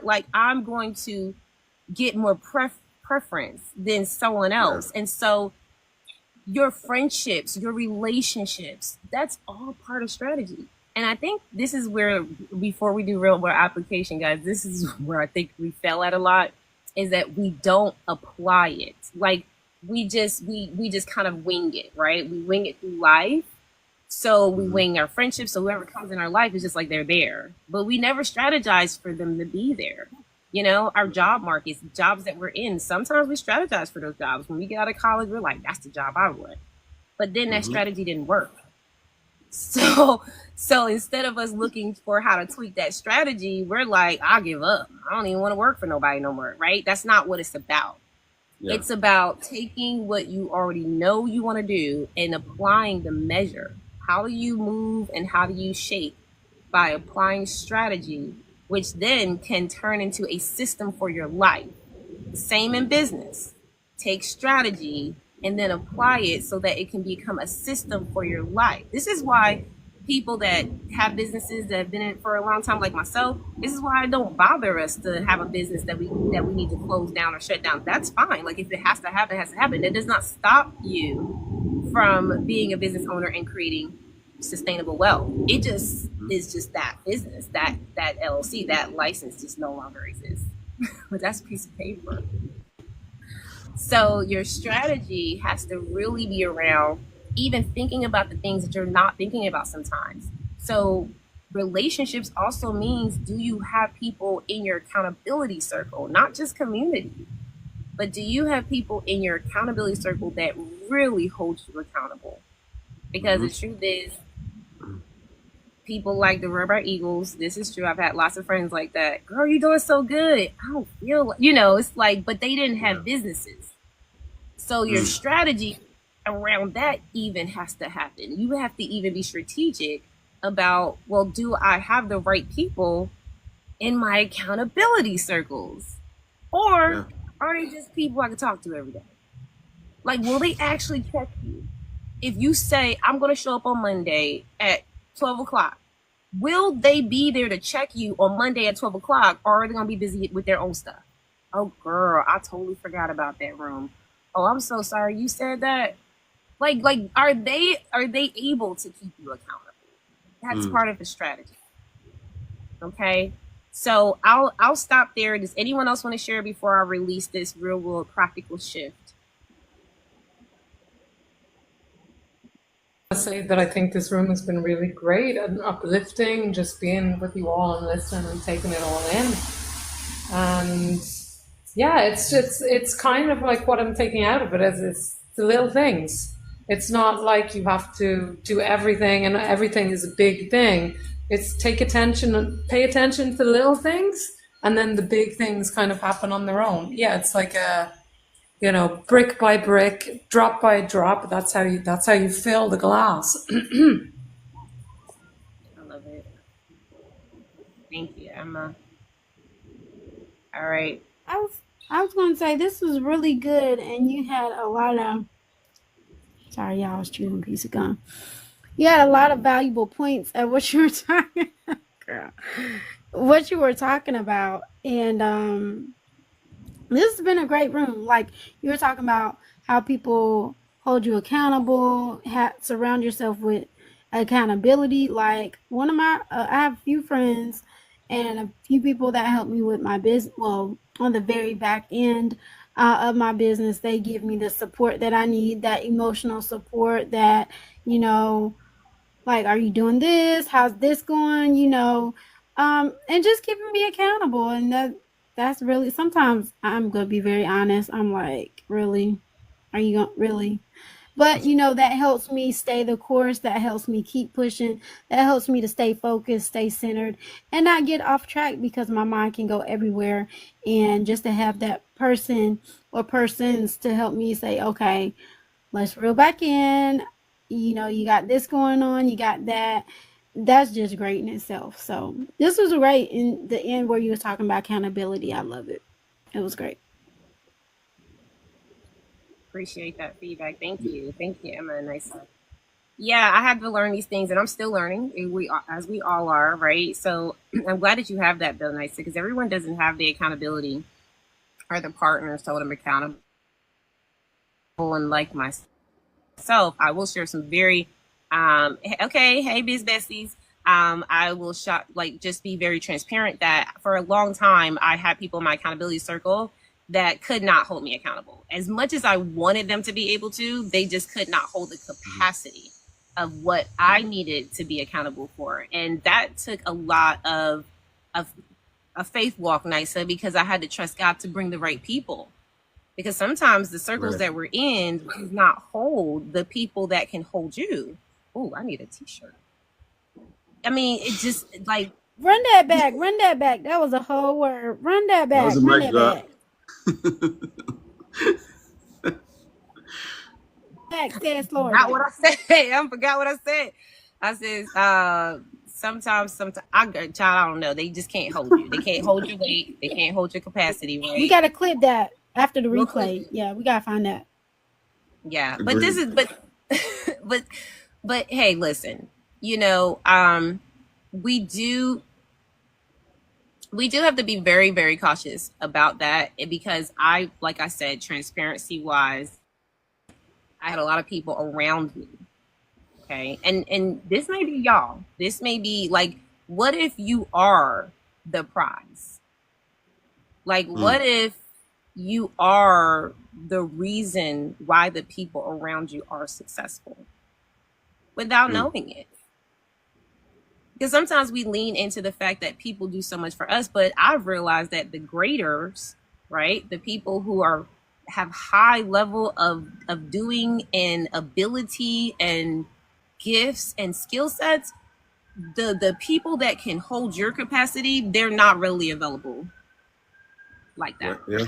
S1: like, I'm going to get more preference than someone else. And so your friendships, your relationships, that's all part of strategy. And I think this is where, before we do real world application, guys, this is where I think we fail at a lot, is that we don't apply it. Like, we just kind of wing it, right? We wing it through life. So we wing our friendships. So whoever comes in our life is just like they're there, but we never strategize for them to be there. You know, our job markets, jobs that we're in, sometimes we strategize for those jobs. When we get out of college, we're like, that's the job I want. But then that strategy didn't work. So instead of us looking for how to tweak that strategy, we're like, I'll give up. I don't even want to work for nobody no more, right? That's not what it's about. Yeah. It's about taking what you already know you want to do and applying the measure. How do you move and how do you shape? By applying strategy, which then can turn into a system for your life. Same in business. Take strategy and then apply it so that it can become a system for your life. This is why people that have businesses that have been in it for a long time, like myself, this is why it don't bother us to have a business that we need to close down or shut down. That's fine. Like, if it has to happen, it has to happen. That does not stop you from being a business owner and creating sustainable wealth. It just is just that business, that LLC, that license just no longer exists. But that's a piece of paper. So your strategy has to really be around even thinking about the things that you're not thinking about sometimes. So relationships also means, do you have people in your accountability circle, not just community, but do you have people in your accountability circle that really hold you accountable? Because the truth is, people like to rub our egos. This is true. I've had lots of friends like that. Girl, you're doing so good. I don't feel like, you know, it's like, but they didn't have businesses. So your strategy around that even has to happen. You have to even be strategic about, well, do I have the right people in my accountability circles? Or are they just people I can talk to every day? Like, will they actually check you? If you say, I'm going to show up on Monday at 12 o'clock, will they be there to check you on Monday at 12 o'clock, or are they going to be busy with their own stuff? Oh, girl, I totally forgot about that room. Oh, I'm so sorry you said that. Like, are they able to keep you accountable? That's part of the strategy. Okay. So I'll stop there. Does anyone else want to share before I release this real world practical shift?
S3: I say that I think this room has been really great and uplifting, just being with you all and listening and taking it all in. And yeah, it's kind of like what I'm taking out of it is it's the little things. It's not like you have to do everything and everything is a big thing. It's pay attention to the little things, and then the big things kind of happen on their own. Yeah, it's like a, brick by brick, drop by drop. That's how you fill the glass.
S1: I love it. Thank you, Emma. All right.
S2: I was going to say this was really good, and you had a lot of. Sorry, y'all, I was chewing a piece of gum. You had a lot of valuable points at what you were talking, girl, what you were talking about, and this has been a great room. Like you were talking about how people hold you accountable, surround yourself with accountability. Like one of my, I have a few friends and a few people that help me with my business. Well, on the very back end of my business, they give me the support that I need, that emotional support that, you know, like, are you doing this? How's this going? And just keeping me accountable. And that's really, sometimes I'm going to be very honest. I'm like, really? Are you going to really? But that helps me stay the course. That helps me keep pushing. That helps me to stay focused, stay centered, and not get off track because my mind can go everywhere. And just to have that person or persons to help me say, okay, let's reel back in. You got this going on, you got that. That's just great in itself. So this was great in the end where you were talking about accountability. I love it. It was great.
S1: Appreciate that feedback. Thank you. Thank you, Emma. Nice. Yeah, I had to learn these things, and I'm still learning. As we all are, right? So I'm glad that you have that, Bill Nice, because everyone doesn't have the accountability or the partners to hold them accountable. And like myself, I will share some very okay, hey biz besties. I will just be very transparent that for a long time I had people in my accountability circle that could not hold me accountable. As much as I wanted them to be able to, they just could not hold the capacity of what I needed to be accountable for. And that took a lot of a faith walk, Nisa, because I had to trust God to bring the right people. Because sometimes the circles that we're in do not hold the people that can hold you. Oh, I need a t-shirt. I mean, it just like
S2: run that back. That was a whole word. Run that back.
S4: That was a
S2: Run
S4: mic
S2: that
S4: drop.
S2: back. Back, says Lord.
S1: Not what I said. I forgot what I said. I said, sometimes, child, I don't know. They just can't hold you. They can't hold your weight. They can't hold your capacity, right?
S2: We got to clip that after the replay. Yeah, we got to find that.
S1: Yeah,
S4: Agreed.
S1: but this is, but hey, listen, we do have to be very, very cautious about that because like I said, transparency wise, I had a lot of people around me. Okay. And this may be y'all. This may be like, what if you are the prize? Like, what if you are the reason why the people around you are successful without knowing it? Because sometimes we lean into the fact that people do so much for us, but I've realized that the graders, right, the people who have high level of doing and ability and gifts and skill sets, the people that can hold your capacity, they're not really available like that.
S4: Yeah.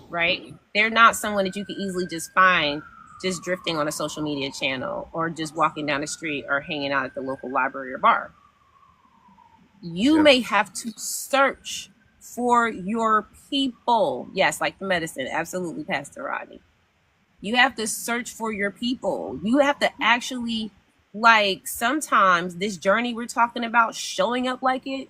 S1: Right? They're not someone that you can easily just find just drifting on a social media channel or just walking down the street or hanging out at the local library or bar. You may have to search for your people. Yes, like the medicine. Absolutely, Pastor Rodney. You have to search for your people. You have to actually, like, sometimes this journey we're talking about, showing up like it,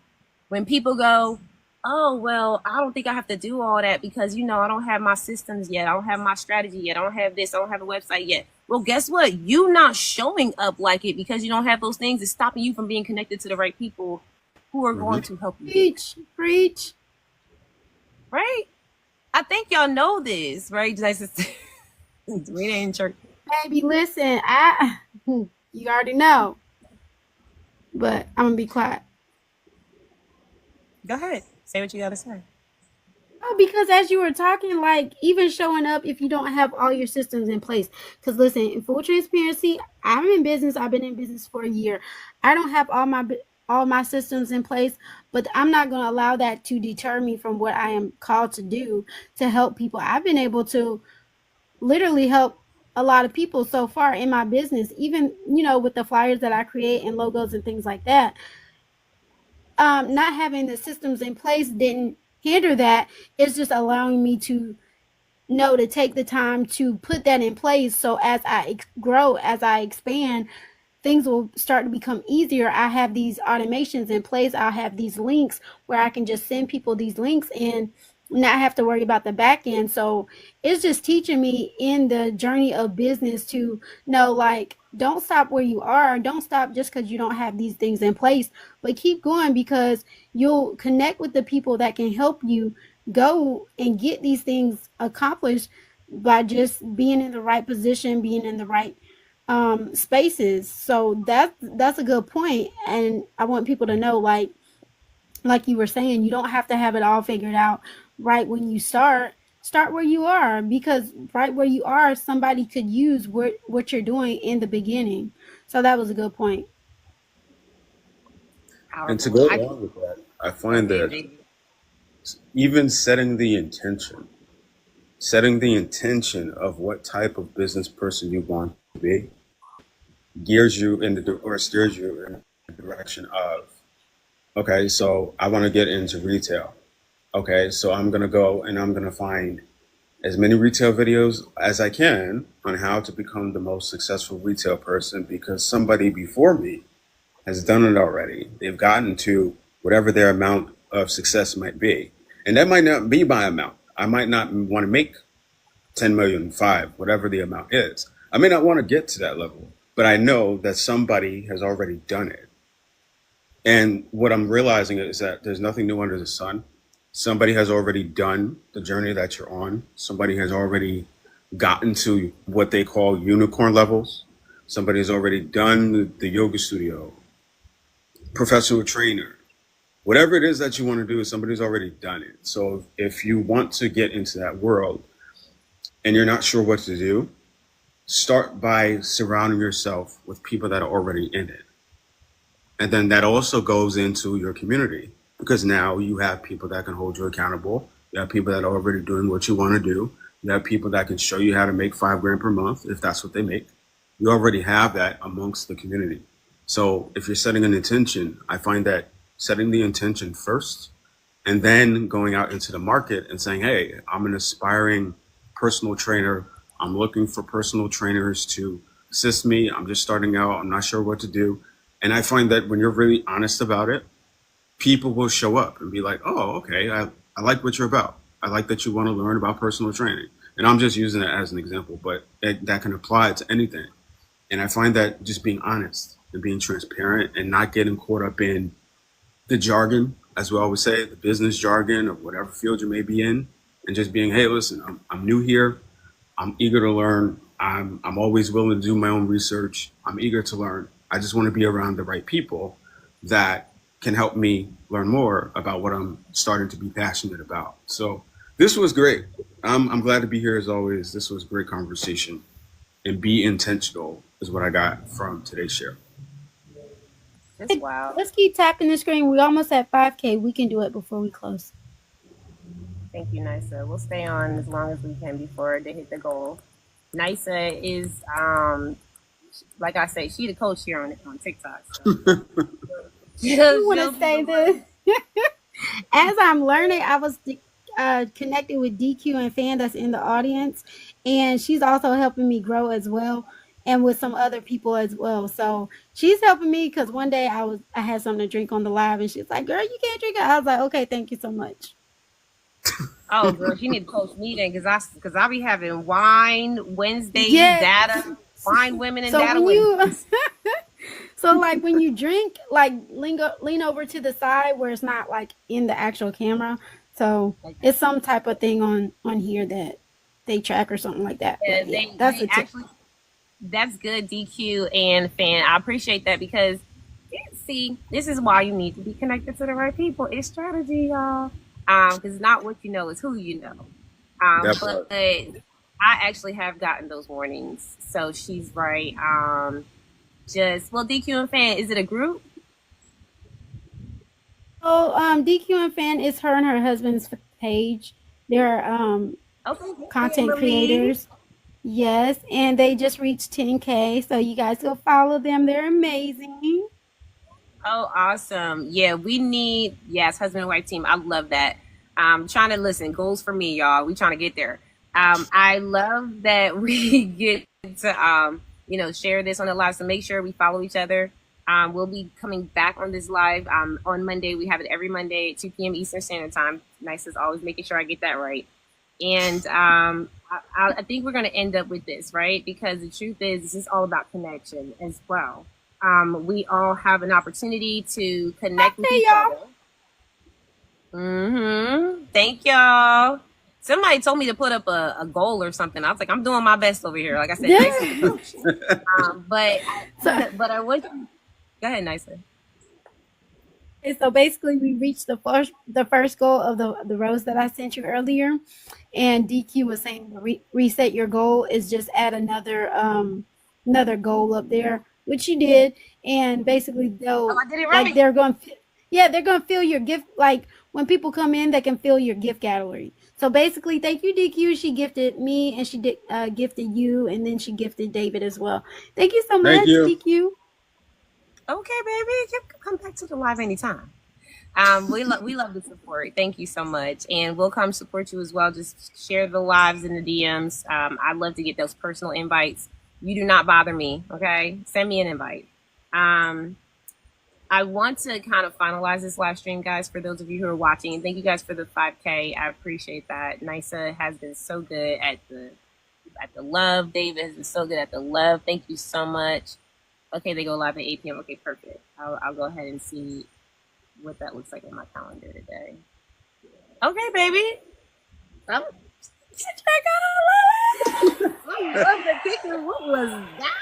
S1: when people go, oh, well, I don't think I have to do all that because, I don't have my systems yet. I don't have my strategy yet. I don't have this. I don't have a website yet. Well, guess what? You not showing up like it because you don't have those things is stopping you from being connected to the right people who are going to help you.
S2: Preach.
S1: Right? I think y'all know this, right? We ain't in church.
S2: Baby, listen, you already know. But I'm going to be quiet.
S1: Go ahead. Say what you got to say.
S2: Oh, because as you were talking, like even showing up if you don't have all your systems in place. Because listen, in full transparency, I'm in business. I've been in business for a year. I don't have all my systems in place, but I'm not going to allow that to deter me from what I am called to do to help people. I've been able to literally help a lot of people so far in my business, even with the flyers that I create and logos and things like that. Not having the systems in place didn't hinder that. It's just allowing me to know to take the time to put that in place, so as I grow, as I expand, things will start to become easier. I have these automations in place. I'll have these links where I can just send people these links and not have to worry about the back end. So it's just teaching me in the journey of business to know, like, don't stop where you are. Don't stop just because you don't have these things in place, but keep going, because you'll connect with the people that can help you go and get these things accomplished by just being in the right position, being in the right spaces. So that's a good point, and I want people to know, like you were saying, you don't have to have it all figured out right when you start where you are, because right where you are, somebody could use what you're doing in the beginning. So that was a good point.
S4: And to
S1: Powerful.
S4: go
S1: I
S4: along with that, I
S1: go
S4: find
S1: ahead,
S4: that
S1: David.
S4: even setting the intention of what type of business person you want to be, gears you in the or steers you in the direction of, okay, so I want to get into retail. Okay, so I'm gonna go and I'm gonna find as many retail videos as I can on how to become the most successful retail person, because somebody before me has done it already. They've gotten to whatever their amount of success might be. And that might not be my amount. I might not want to make 10 million, 5, whatever the amount is. I may not want to get to that level, but I know that somebody has already done it. And what I'm realizing is that there's nothing new under the sun. Somebody has already done the journey that you're on. Somebody has already gotten to what they call unicorn levels. Somebody has already done the yoga studio, professional trainer, whatever it is that you want to do, somebody's already done it. So if you want to get into that world and you're not sure what to do, start by surrounding yourself with people that are already in it. And then that also goes into your community, because now you have people that can hold you accountable. You have people that are already doing what you want to do. You have people that can show you how to make $5,000 per month if that's what they make. You already have that amongst the community. So if you're setting an intention, I find that setting the intention first and then going out into the market and saying, hey, I'm an aspiring personal trainer. I'm looking for personal trainers to assist me. I'm just starting out. I'm not sure what to do. And I find that when you're really honest about it, people will show up and be like, oh, okay, I like what you're about. I like that you want to learn about personal training. And I'm just using it as an example, but that can apply to anything. And I find that just being honest and being transparent and not getting caught up in the jargon, as we always say, the business jargon of whatever field you may be in, and just being, hey, listen, I'm new here. I'm eager to learn. I'm always willing to do my own research. I'm eager to learn. I just want to be around the right people that can help me learn more about what I'm starting to be passionate about. So this was great. I'm glad to be here as always. This was a great conversation. And be intentional is what I got from today's share.
S1: Just wow.
S2: Let's keep tapping the screen. We almost at 5K. We can do it before we close.
S1: Thank you, Nisa. We'll stay on as long as we can before they hit the goal. Nisa is, like I say, she the coach here on TikTok. So.
S2: I want to say this. As I'm learning, I was connected with DQ and Fan that's in the audience, and she's also helping me grow as well, and with some other people as well. So she's helping me, because one day I had something to drink on the live, and she's like, "Girl, you can't drink it." I was like, "Okay, thank you so much."
S1: Oh, girl, she need to coach me then, because I be having wine Wednesday
S2: Yes.
S1: data, wine women and
S2: So
S1: data
S2: when you
S1: women.
S2: so like when you drink, like lean over to the side where it's not like in the actual camera. So it's some type of thing on here that they track or something like that.
S1: Yeah,
S2: But yeah,
S1: they actually, that's good, DQ and Fan. I appreciate that, because see, this is why you need to be connected to the right people. It's strategy, y'all. Because not what you know is who you know.
S4: That
S1: But
S4: part.
S1: I actually have gotten those warnings. So she's right. Well, DQ and Fan, is it a group?
S2: So DQ and Fan is her and her husband's page. They're
S1: Okay,
S2: content
S1: family.
S2: creators. Yes, and they just reached 10K, so you guys go follow them. They're amazing.
S1: Oh, awesome. Yeah, we need, yes, husband and wife team. I love that. Trying to listen, goals for me, y'all. We trying to get there. I love that we get to, share this on the live. So make sure we follow each other. We'll be coming back on this live on Monday. We have it every Monday at 2 p.m. Eastern Standard Time. Nice as always, making sure I get that right. And I think we're going to end up with this, right? Because the truth is, this is all about connection as well. We all have an opportunity to connect with
S2: Hey,
S1: each
S2: y'all.
S1: other. Thank y'all. Somebody told me to put up a goal or something. I was like, I'm doing my best over here. Like I said, nice is the coach.
S2: So,
S1: But I want you. Go ahead, Nysa.
S2: and so basically, we reached the first goal of the rows that I sent you earlier, and DQ was saying reset your goal is just add another goal up there, which you did, and basically
S1: Oh,
S2: they'll
S1: I did it
S2: like
S1: right.
S2: they're going to fill your gift. Like when people come in, they can fill your gift gallery. So basically, thank you, DQ. She gifted me, and she did gifted you, and then she gifted David as well. Thank you so
S4: Thank
S2: much,
S4: you.
S2: DQ.
S1: Okay, baby. You can come back to the live anytime. We love the support. Thank you so much, and we'll come support you as well. Just share the lives in the DMs. I love to get those personal invites. You do not bother me. Okay, send me an invite. Um, I want to kind of finalize this live stream, guys. For those of you who are watching, and thank you guys for the 5K. I appreciate that. Nysa has been so good at the love. David has been so good at the love. Thank you so much. Okay, they go live at 8 p.m. Okay, perfect. I'll go ahead and see what that looks like on my calendar today. Okay, baby. Oh, check out. I love the picture. What was that?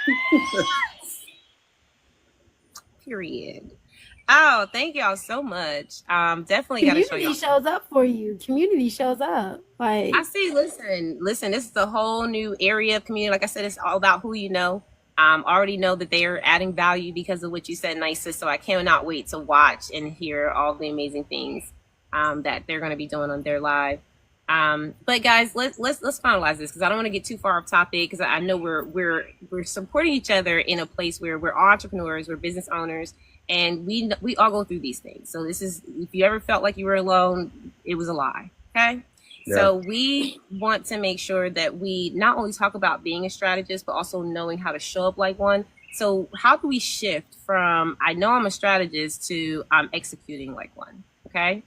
S1: Period. Oh, thank y'all so much. Definitely got to show
S2: Community
S1: y'all.
S2: shows up for you. Community shows up.
S1: I
S2: Like,
S1: see. Listen. This is a whole new area of community. Like I said, it's all about who you know. Already know that they are adding value because of what you said, Nysa. So I cannot wait to watch and hear all the amazing things that they're going to be doing on their live. But guys, let's finalize this because I don't want to get too far off topic because I know we're supporting each other in a place where we're all entrepreneurs, we're business owners, and we all go through these things. So this is, if you ever felt like you were alone, it was a lie. Okay.
S4: Yeah.
S1: So we want to make sure that we not only talk about being a strategist, but also knowing how to show up like one. So how do we shift from I know I'm a strategist to I'm executing like one? Okay.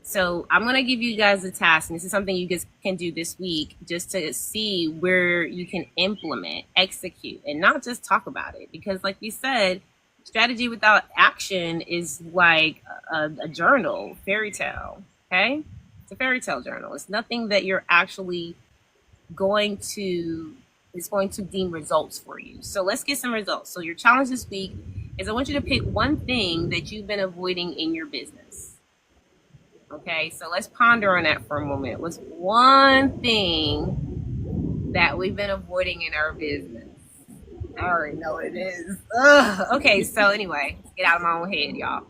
S1: So I'm going to give you guys a task, and this is something you guys can do this week just to see where you can implement, execute, and not just talk about it. Because like you said, strategy without action is like a journal, fairy tale. Okay. It's a fairy tale journal. It's nothing that you're actually going to deem results for you. So let's get some results. So your challenge this week is I want you to pick one thing that you've been avoiding in your business. Okay, so let's ponder on that for a moment. What's one thing that we've been avoiding in our business? I already know what it is. Ugh. Okay, so anyway, let's get out of my own head, y'all.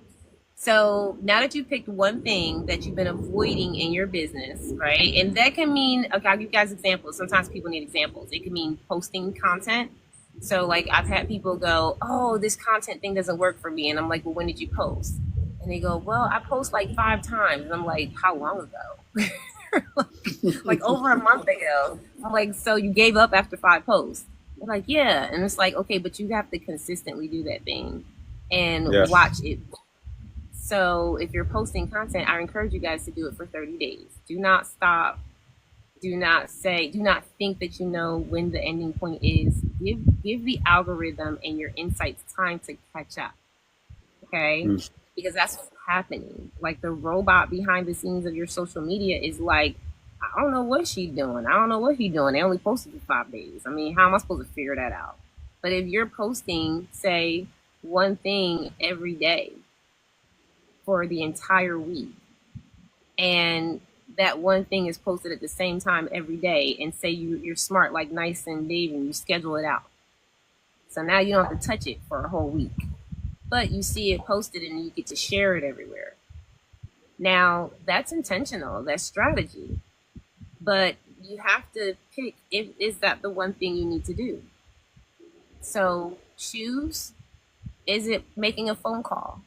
S1: So now that you picked one thing that you've been avoiding in your business, right? And that can mean, okay, I'll give you guys examples. Sometimes people need examples. It can mean posting content. So like I've had people go, oh, this content thing doesn't work for me. And I'm like, well, when did you post? And they go, well, I post like 5 times. And I'm like, how long ago? like over a month ago. I'm like, so you gave up after 5 posts? They're like, yeah. And it's like, okay, but you have to consistently do that thing and
S4: Yes.
S1: watch it. So if you're posting content, I encourage you guys to do it for 30 days. Do not stop. Do not think that you know when the ending point is. Give the algorithm and your insights time to catch up. Okay? Because that's what's happening. Like the robot behind the scenes of your social media is like, I don't know what she's doing. I don't know what he's doing. They only posted for 5 days. I mean, how am I supposed to figure that out? But if you're posting, say, one thing every day for the entire week, and that one thing is posted at the same time every day, and say you're smart like Nice and Dave and you schedule it out. So now you don't have to touch it for a whole week, but you see it posted and you get to share it everywhere. Now that's intentional, that's strategy, but you have to pick, if is that the one thing you need to do. So choose, is it making a phone call?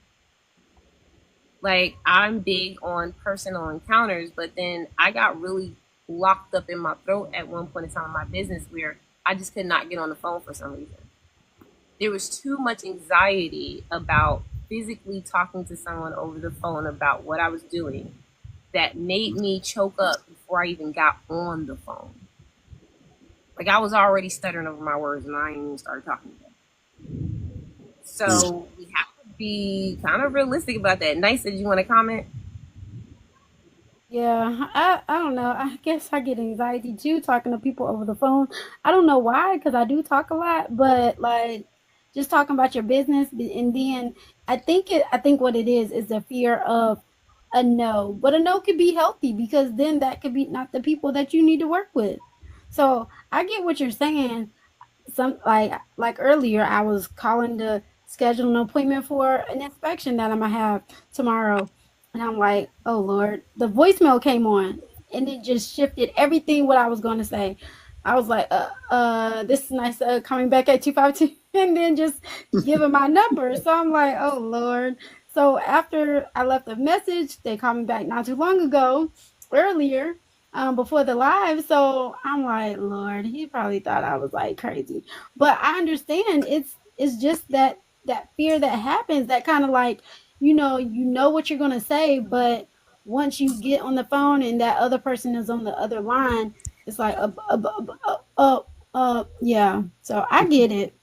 S1: Like, I'm big on personal encounters, but then I got really locked up in my throat at one point in time in my business where I just could not get on the phone for some reason. There was too much anxiety about physically talking to someone over the phone about what I was doing that made me choke up before I even got on the phone. Like, I was already stuttering over my words and I ain't even started talking yet. So we have to be kind of realistic about that. Nice, did you want to comment?
S2: Yeah, I don't know. I guess I get anxiety too talking to people over the phone. I don't know why, because I do talk a lot, but like just talking about your business, and then I think what it is the fear of a no. But a no could be healthy because then that could be not the people that you need to work with. So I get what you're saying. Some like earlier I was calling to schedule an appointment for an inspection that I'm gonna have tomorrow, and I'm like, oh Lord, the voicemail came on and it just shifted everything what I was going to say. I was like, this is Nice, coming back at 252, and then just giving my number. So I'm like, oh Lord. So after I left a message, they called me back not too long ago, earlier, before the live. So I'm like, Lord, he probably thought I was like crazy. But I understand it's just that fear that happens, that kind of like, you know what you're gonna say, but once you get on the phone and that other person is on the other line, it's like yeah. So I get it.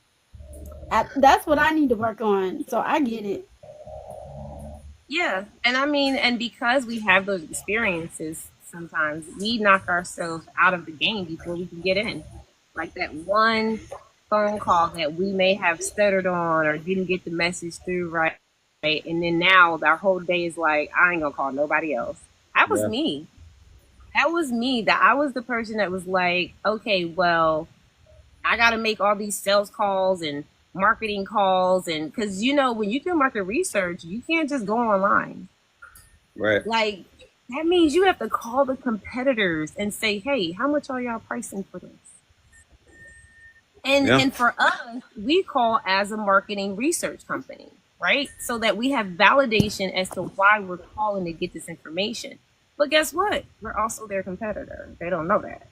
S2: That's what I need to work on. So I get it.
S1: Yeah. And I mean, and because we have those experiences, sometimes we knock ourselves out of the game before we can get in. Like that one phone call that we may have stuttered on or didn't get the message through right. And then now our whole day is like, I ain't gonna call nobody else. That was
S4: Yeah.
S1: me. That was me. That I was the person that was like, okay, well, I got to make all these sales calls and marketing calls. And because, when you do market research, you can't just go online.
S4: Right.
S1: Like, that means you have to call the competitors and say, hey, how much are y'all pricing for this? And
S4: Yeah.
S1: and for us, we call as a marketing research company, right? So that we have validation as to why we're calling to get this information. But guess what? We're also their competitor. They don't know that.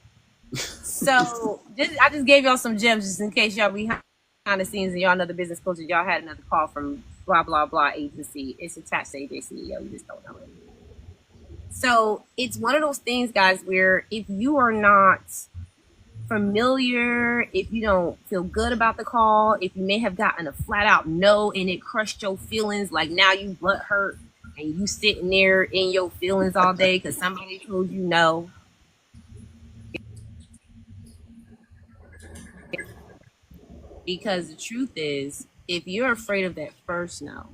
S1: So I just gave y'all some gems just in case y'all behind the scenes and y'all know the business coaches. Y'all had another call from blah blah blah agency. It's attached to AJ CEO. You just don't know it. So it's one of those things, guys, where if you are not familiar, if you don't feel good about the call, if you may have gotten a flat out no and it crushed your feelings, like now you butt hurt and you sitting there in your feelings all day because somebody told you no. Because the truth is, if you're afraid of that first no,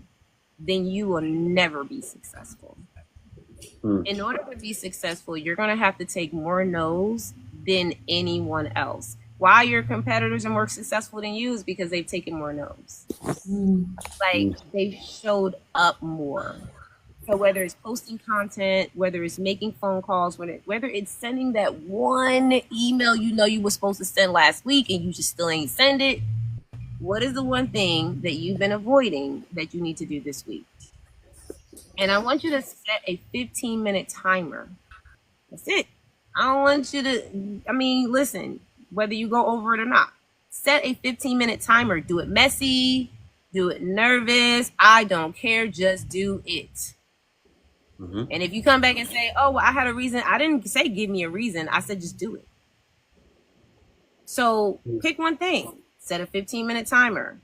S1: then you will never be successful. In order to be successful, you're going to have to take more no's than anyone else. Why your competitors are more successful than you is because they've taken more no's. Like, they've showed up more. So whether it's posting content, whether it's making phone calls, whether it's sending that one email you were supposed to send last week and you just still ain't send it, what is the one thing that you've been avoiding that you need to do this week? And I want you to set a 15-minute timer. That's it. I don't want you to, listen, whether you go over it or not, set a 15-minute timer. Do it messy, do it nervous. I don't care. Just do it. And if you come back and say, oh, well, I had a reason, I didn't say give me a reason. I said just do it. So pick one thing, set a 15-minute timer.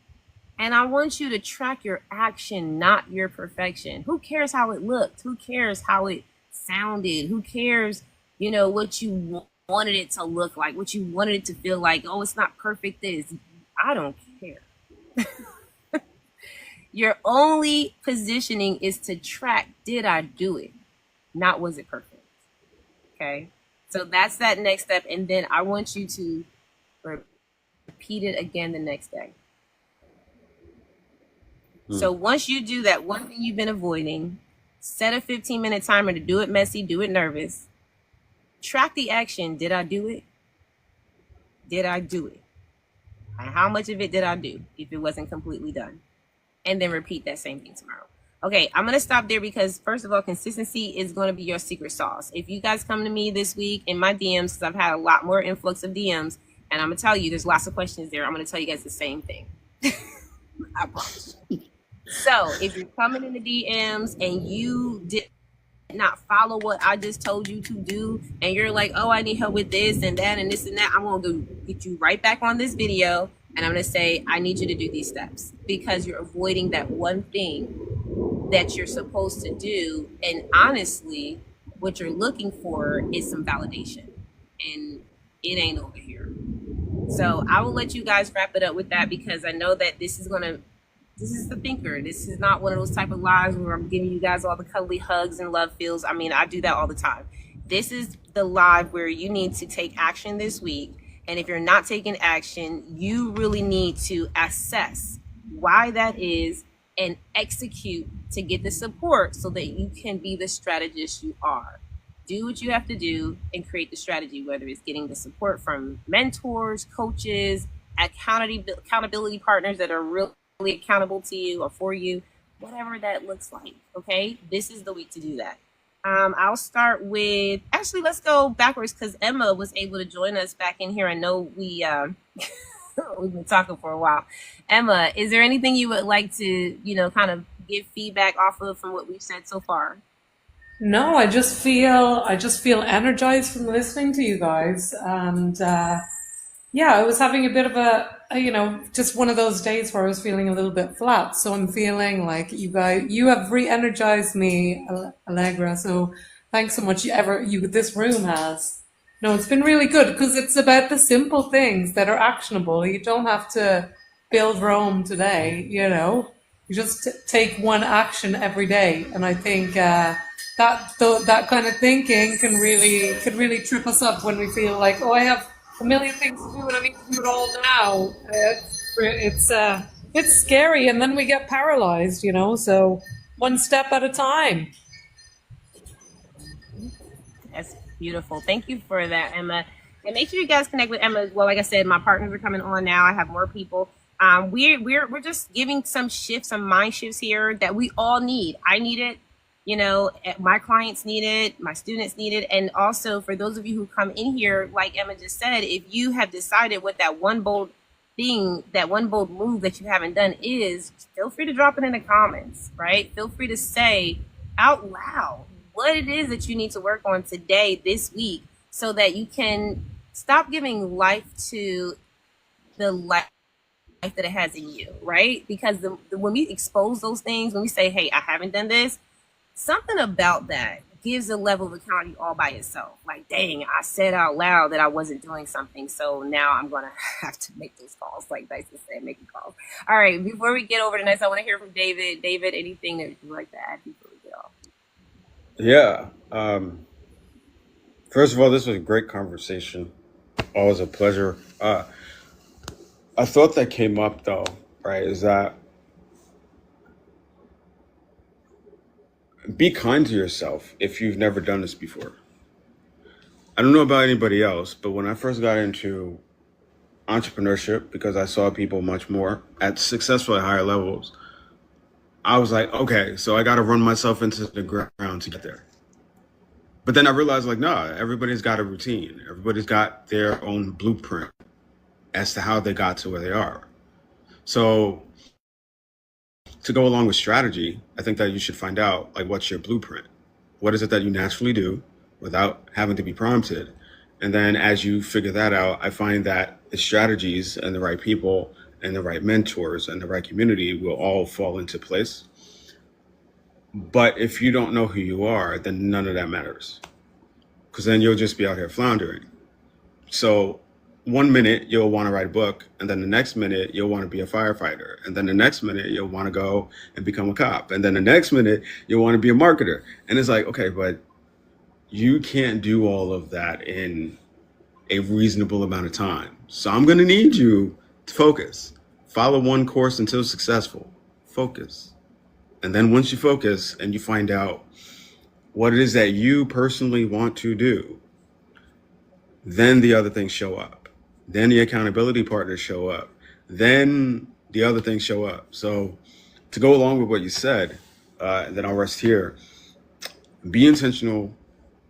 S1: And I want you to track your action, not your perfection. Who cares how it looked? Who cares how it sounded? Who cares, what you wanted it to look like, what you wanted it to feel like? Oh, it's not perfect this. I don't care. Your only positioning is to track, did I do it? not was it perfect. Okay. So that's that next step. And then I want you to repeat it again the next day. So once you do that one thing you've been avoiding, set a 15-minute timer to do it messy, do it nervous. Track the action. Did I do it? Did I do it? And how much of it did I do if it wasn't completely done? And then repeat that same thing tomorrow. Okay, I'm going to stop there because, first of all, consistency is going to be your secret sauce. If you guys come to me this week in my DMs, because I've had a lot more influx of DMs, and I'm going to tell you, there's lots of questions there. I'm going to tell you guys the same thing. I promise you. So if you're coming in the DMs and you did not follow what I just told you to do, and you're like, oh, I need help with this and that and this and that, I'm going to get you right back on this video, and I'm going to say, I need you to do these steps, because you're avoiding that one thing that you're supposed to do. And honestly, what you're looking for is some validation, and it ain't over here. So I will let you guys wrap it up with that, because I know that this is the thinker. This is not one of those type of lives where I'm giving you guys all the cuddly hugs and love feels. I mean, I do that all the time. This is the live where you need to take action this week. And if you're not taking action, you really need to assess why that is and execute to get the support so that you can be the strategist you are. Do what you have to do and create the strategy, whether it's getting the support from mentors, coaches, accountability partners that are really accountable to you or for you, whatever that looks like. Okay, this is the week to do that. I'll start with, actually, let's go backwards, because Emma was able to join us back in here. I know we've been talking for a while. Emma, is there anything you would like to, kind of give feedback off of from what we've said so far?
S3: No, I just feel energized from listening to you guys, and yeah, I was having a bit of just one of those days where I was feeling a little bit flat. So I'm feeling like you have re-energized me, Allegra. So thanks so much. This room has. No, it's been really good, because it's about the simple things that are actionable. You don't have to build Rome today. You just take one action every day, and I think that kind of thinking can really trip us up when we feel like, oh, I have a million things to do and I need to do it all now. It's scary, and then we get paralyzed, so one step at a time.
S1: That's beautiful. Thank you for that, Emma. And make sure you guys connect with Emma as well. Like I said, my partners are coming on now. I have more people. We're just giving some mind shifts here that we all need. I need it. My clients need it, my students need it. And also for those of you who come in here, like Emma just said, if you have decided what that one bold thing, that one bold move that you haven't done is, feel free to drop it in the comments, right? Feel free to say out loud what it is that you need to work on today, this week, so that you can stop giving life to the life that it has in you, right? Because when we expose those things, when we say, hey, I haven't done this, something about that gives a level of accountability all by itself. Like, dang, I said out loud that I wasn't doing something, so now I'm going to have to make those calls, like Dyson said, making calls. All right, before we get over to next, I want to hear from David. David, anything that you'd like to add before we get off?
S4: Yeah. First of all, this was a great conversation. Always a pleasure. A thought that came up, though, right, is that be kind to yourself if you've never done this before. I don't know about anybody else, but when I first got into entrepreneurship, because I saw people much more successful at higher levels, I was like, okay, so I got to run myself into the ground to get there. But then I realized, like, no, everybody's got a routine. Everybody's got their own blueprint as to how they got to where they are. So to go along with strategy, I think that you should find out, like, what's your blueprint? What is it that you naturally do without having to be prompted? And then as you figure that out, I find that the strategies and the right people and the right mentors and the right community will all fall into place. But if you don't know who you are, then none of that matters, because then you'll just be out here floundering. So one minute you'll want to write a book, and then the next minute you'll want to be a firefighter, and then the next minute you'll want to go and become a cop, and then the next minute you'll want to be a marketer. And it's like, okay, but you can't do all of that in a reasonable amount of time. So I'm going to need you to focus. Follow one course until successful. Focus. And then once you focus and you find out what it is that you personally want to do, then the other things show up. Then the accountability partners show up. Then the other things show up. So to go along with what you said, then I'll rest here. Be intentional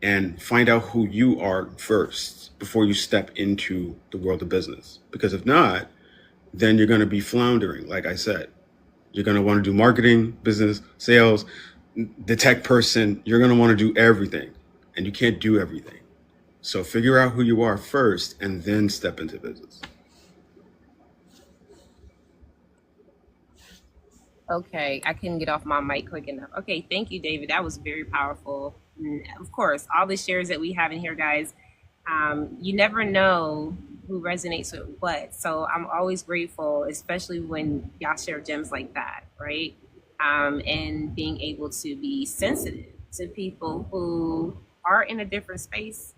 S4: and find out who you are first before you step into the world of business. Because if not, then you're going to be floundering. Like I said, you're going to want to do marketing, business, sales, the tech person. You're going to want to do everything, and you can't do everything. So figure out who you are first and then step into business.
S1: Okay, I couldn't get off my mic quick enough. Okay, thank you, David. That was very powerful. And of course, all the shares that we have in here, guys, you never know who resonates with what. So I'm always grateful, especially when y'all share gems like that, right? And being able to be sensitive to people who are in a different space.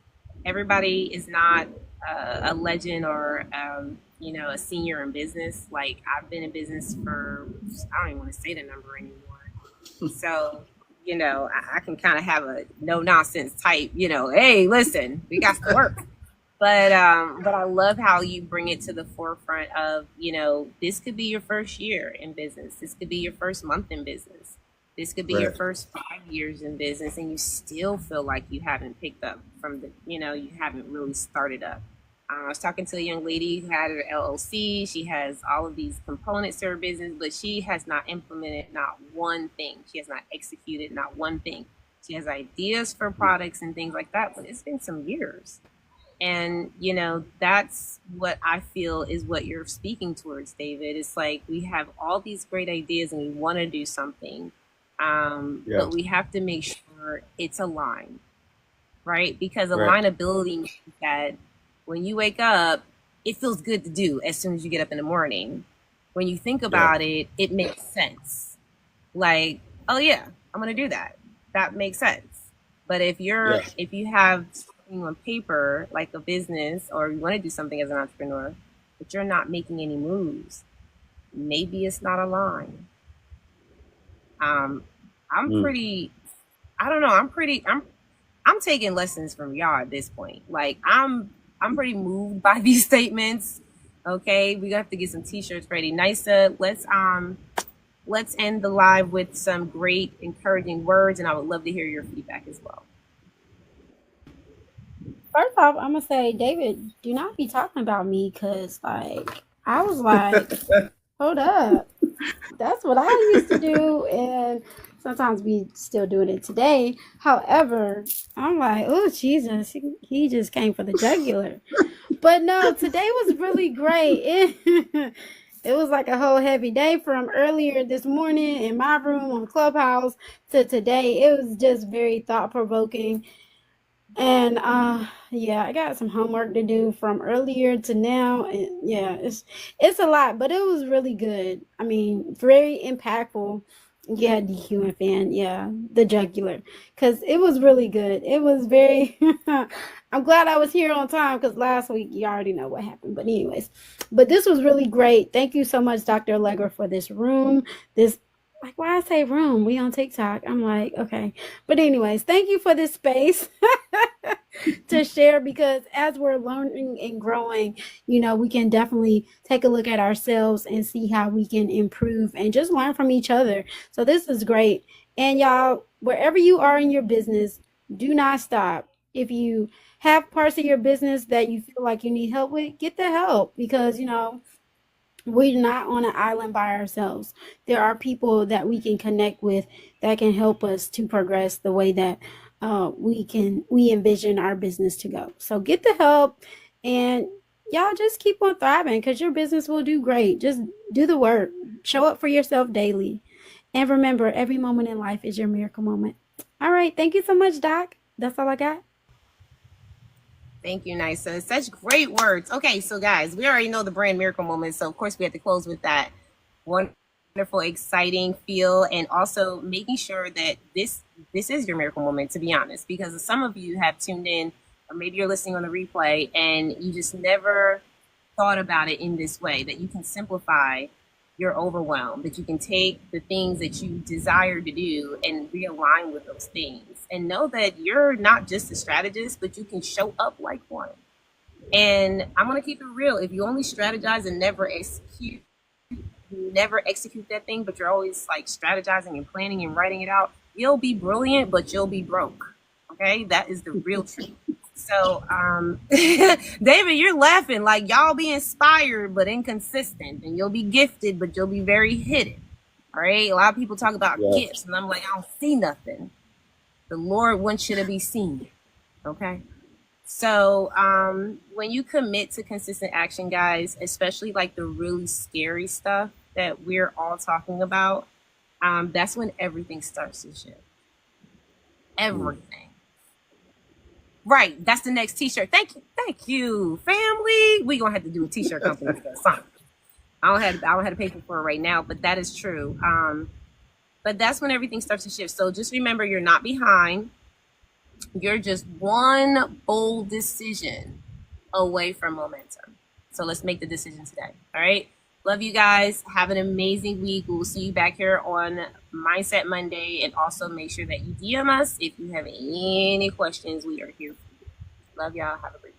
S1: Everybody is not a legend or a senior in business. Like, I've been in business for, I don't even want to say the number anymore. So, I can kind of have a no nonsense type, hey, listen, we got to work. But I love how you bring it to the forefront of, this could be your first year in business. This could be your first month in business. This could be your first 5 years in business, and you still feel like you haven't picked up from you haven't really started up. I was talking to a young lady who had her LLC. She has all of these components to her business, but she has not implemented not one thing. She has not executed not one thing. She has ideas for products and things like that, but it's been some years. And, that's what I feel is what you're speaking towards, David. It's like we have all these great ideas and we want to do something, but we have to make sure it's aligned, right? Because alignability means that when you wake up, it feels good to do as soon as you get up in the morning. When you think about it, it makes sense. Like, oh yeah, I'm going to do that. That makes sense. But if you have something on paper, like a business, or you want to do something as an entrepreneur, but you're not making any moves, maybe it's not aligned. I'm taking lessons from y'all at this point. Like, I'm pretty moved by these statements. Okay, we have to get some t-shirts ready. Nisa, let's end the live with some great encouraging words, and I would love to hear your feedback as well.
S2: First off, I'm gonna say, David, do not be talking about me, because I was like, hold up, that's what I used to do, and sometimes we still doing it today. However, I'm like, oh Jesus, he just came for the jugular. But no, today was really great. It was like a whole heavy day from earlier this morning in my room on Clubhouse to today. It was just very thought-provoking. And I got some homework to do from earlier to now, and it's a lot, but it was really good. I mean, very impactful. Yeah, DQ and fan, the jugular, because it was really good. It was very I'm glad I was here on time, because last week you already know what happened. But anyways, this was really great. Thank you so much, Dr. Allegra, for this room. Like, why I say room? We on TikTok. I'm like, okay. But anyways, thank you for this space to share, because as we're learning and growing, we can definitely take a look at ourselves and see how we can improve and just learn from each other. So this is great. And y'all, wherever you are in your business, do not stop. If you have parts of your business that you feel like you need help with, get the help, because, we're not on an island by ourselves. There are people that we can connect with that can help us to progress the way that we envision our business to go. So get the help, and y'all just keep on thriving, because your business will do great. Just do the work. Show up for yourself daily. And remember, every moment in life is your miracle moment. All right. Thank you so much, Doc. That's all I got.
S1: Thank you, Nisa. Such great words. Okay, so guys, we already know the brand miracle moment, so of course we have to close with that one wonderful, exciting feel, and also making sure that this is your miracle moment, to be honest, because some of you have tuned in, or maybe you're listening on the replay and you just never thought about it in this way, that you can simplify your overwhelm, that you can take the things that you desire to do and realign with those things, and know that you're not just a strategist, but you can show up like one. And I'm going to keep it real. If you only strategize and never execute that thing, but you're always like strategizing and planning and writing it out, you'll be brilliant, but you'll be broke. Okay, that is the real truth. So, David, you're laughing like y'all be inspired but inconsistent, and you'll be gifted, but you'll be very hidden. All right, a lot of people talk about gifts, and I'm like, I don't see nothing. The Lord wants you to be seen. Okay. So when you commit to consistent action, guys, especially like the really scary stuff that we're all talking about, that's when everything starts to shift. Everything. Right. That's the next t-shirt. Thank you, family. We're going to have to do a t-shirt company for something. I don't have to pay for it right now, but that is true. But that's when everything starts to shift. So just remember, you're not behind. You're just one bold decision away from momentum. So let's make the decision today. All right. Love you guys. Have an amazing week. We'll see you back here on Mindset Monday. And also make sure that you DM us if you have any questions. We are here for you. Love y'all. Have a great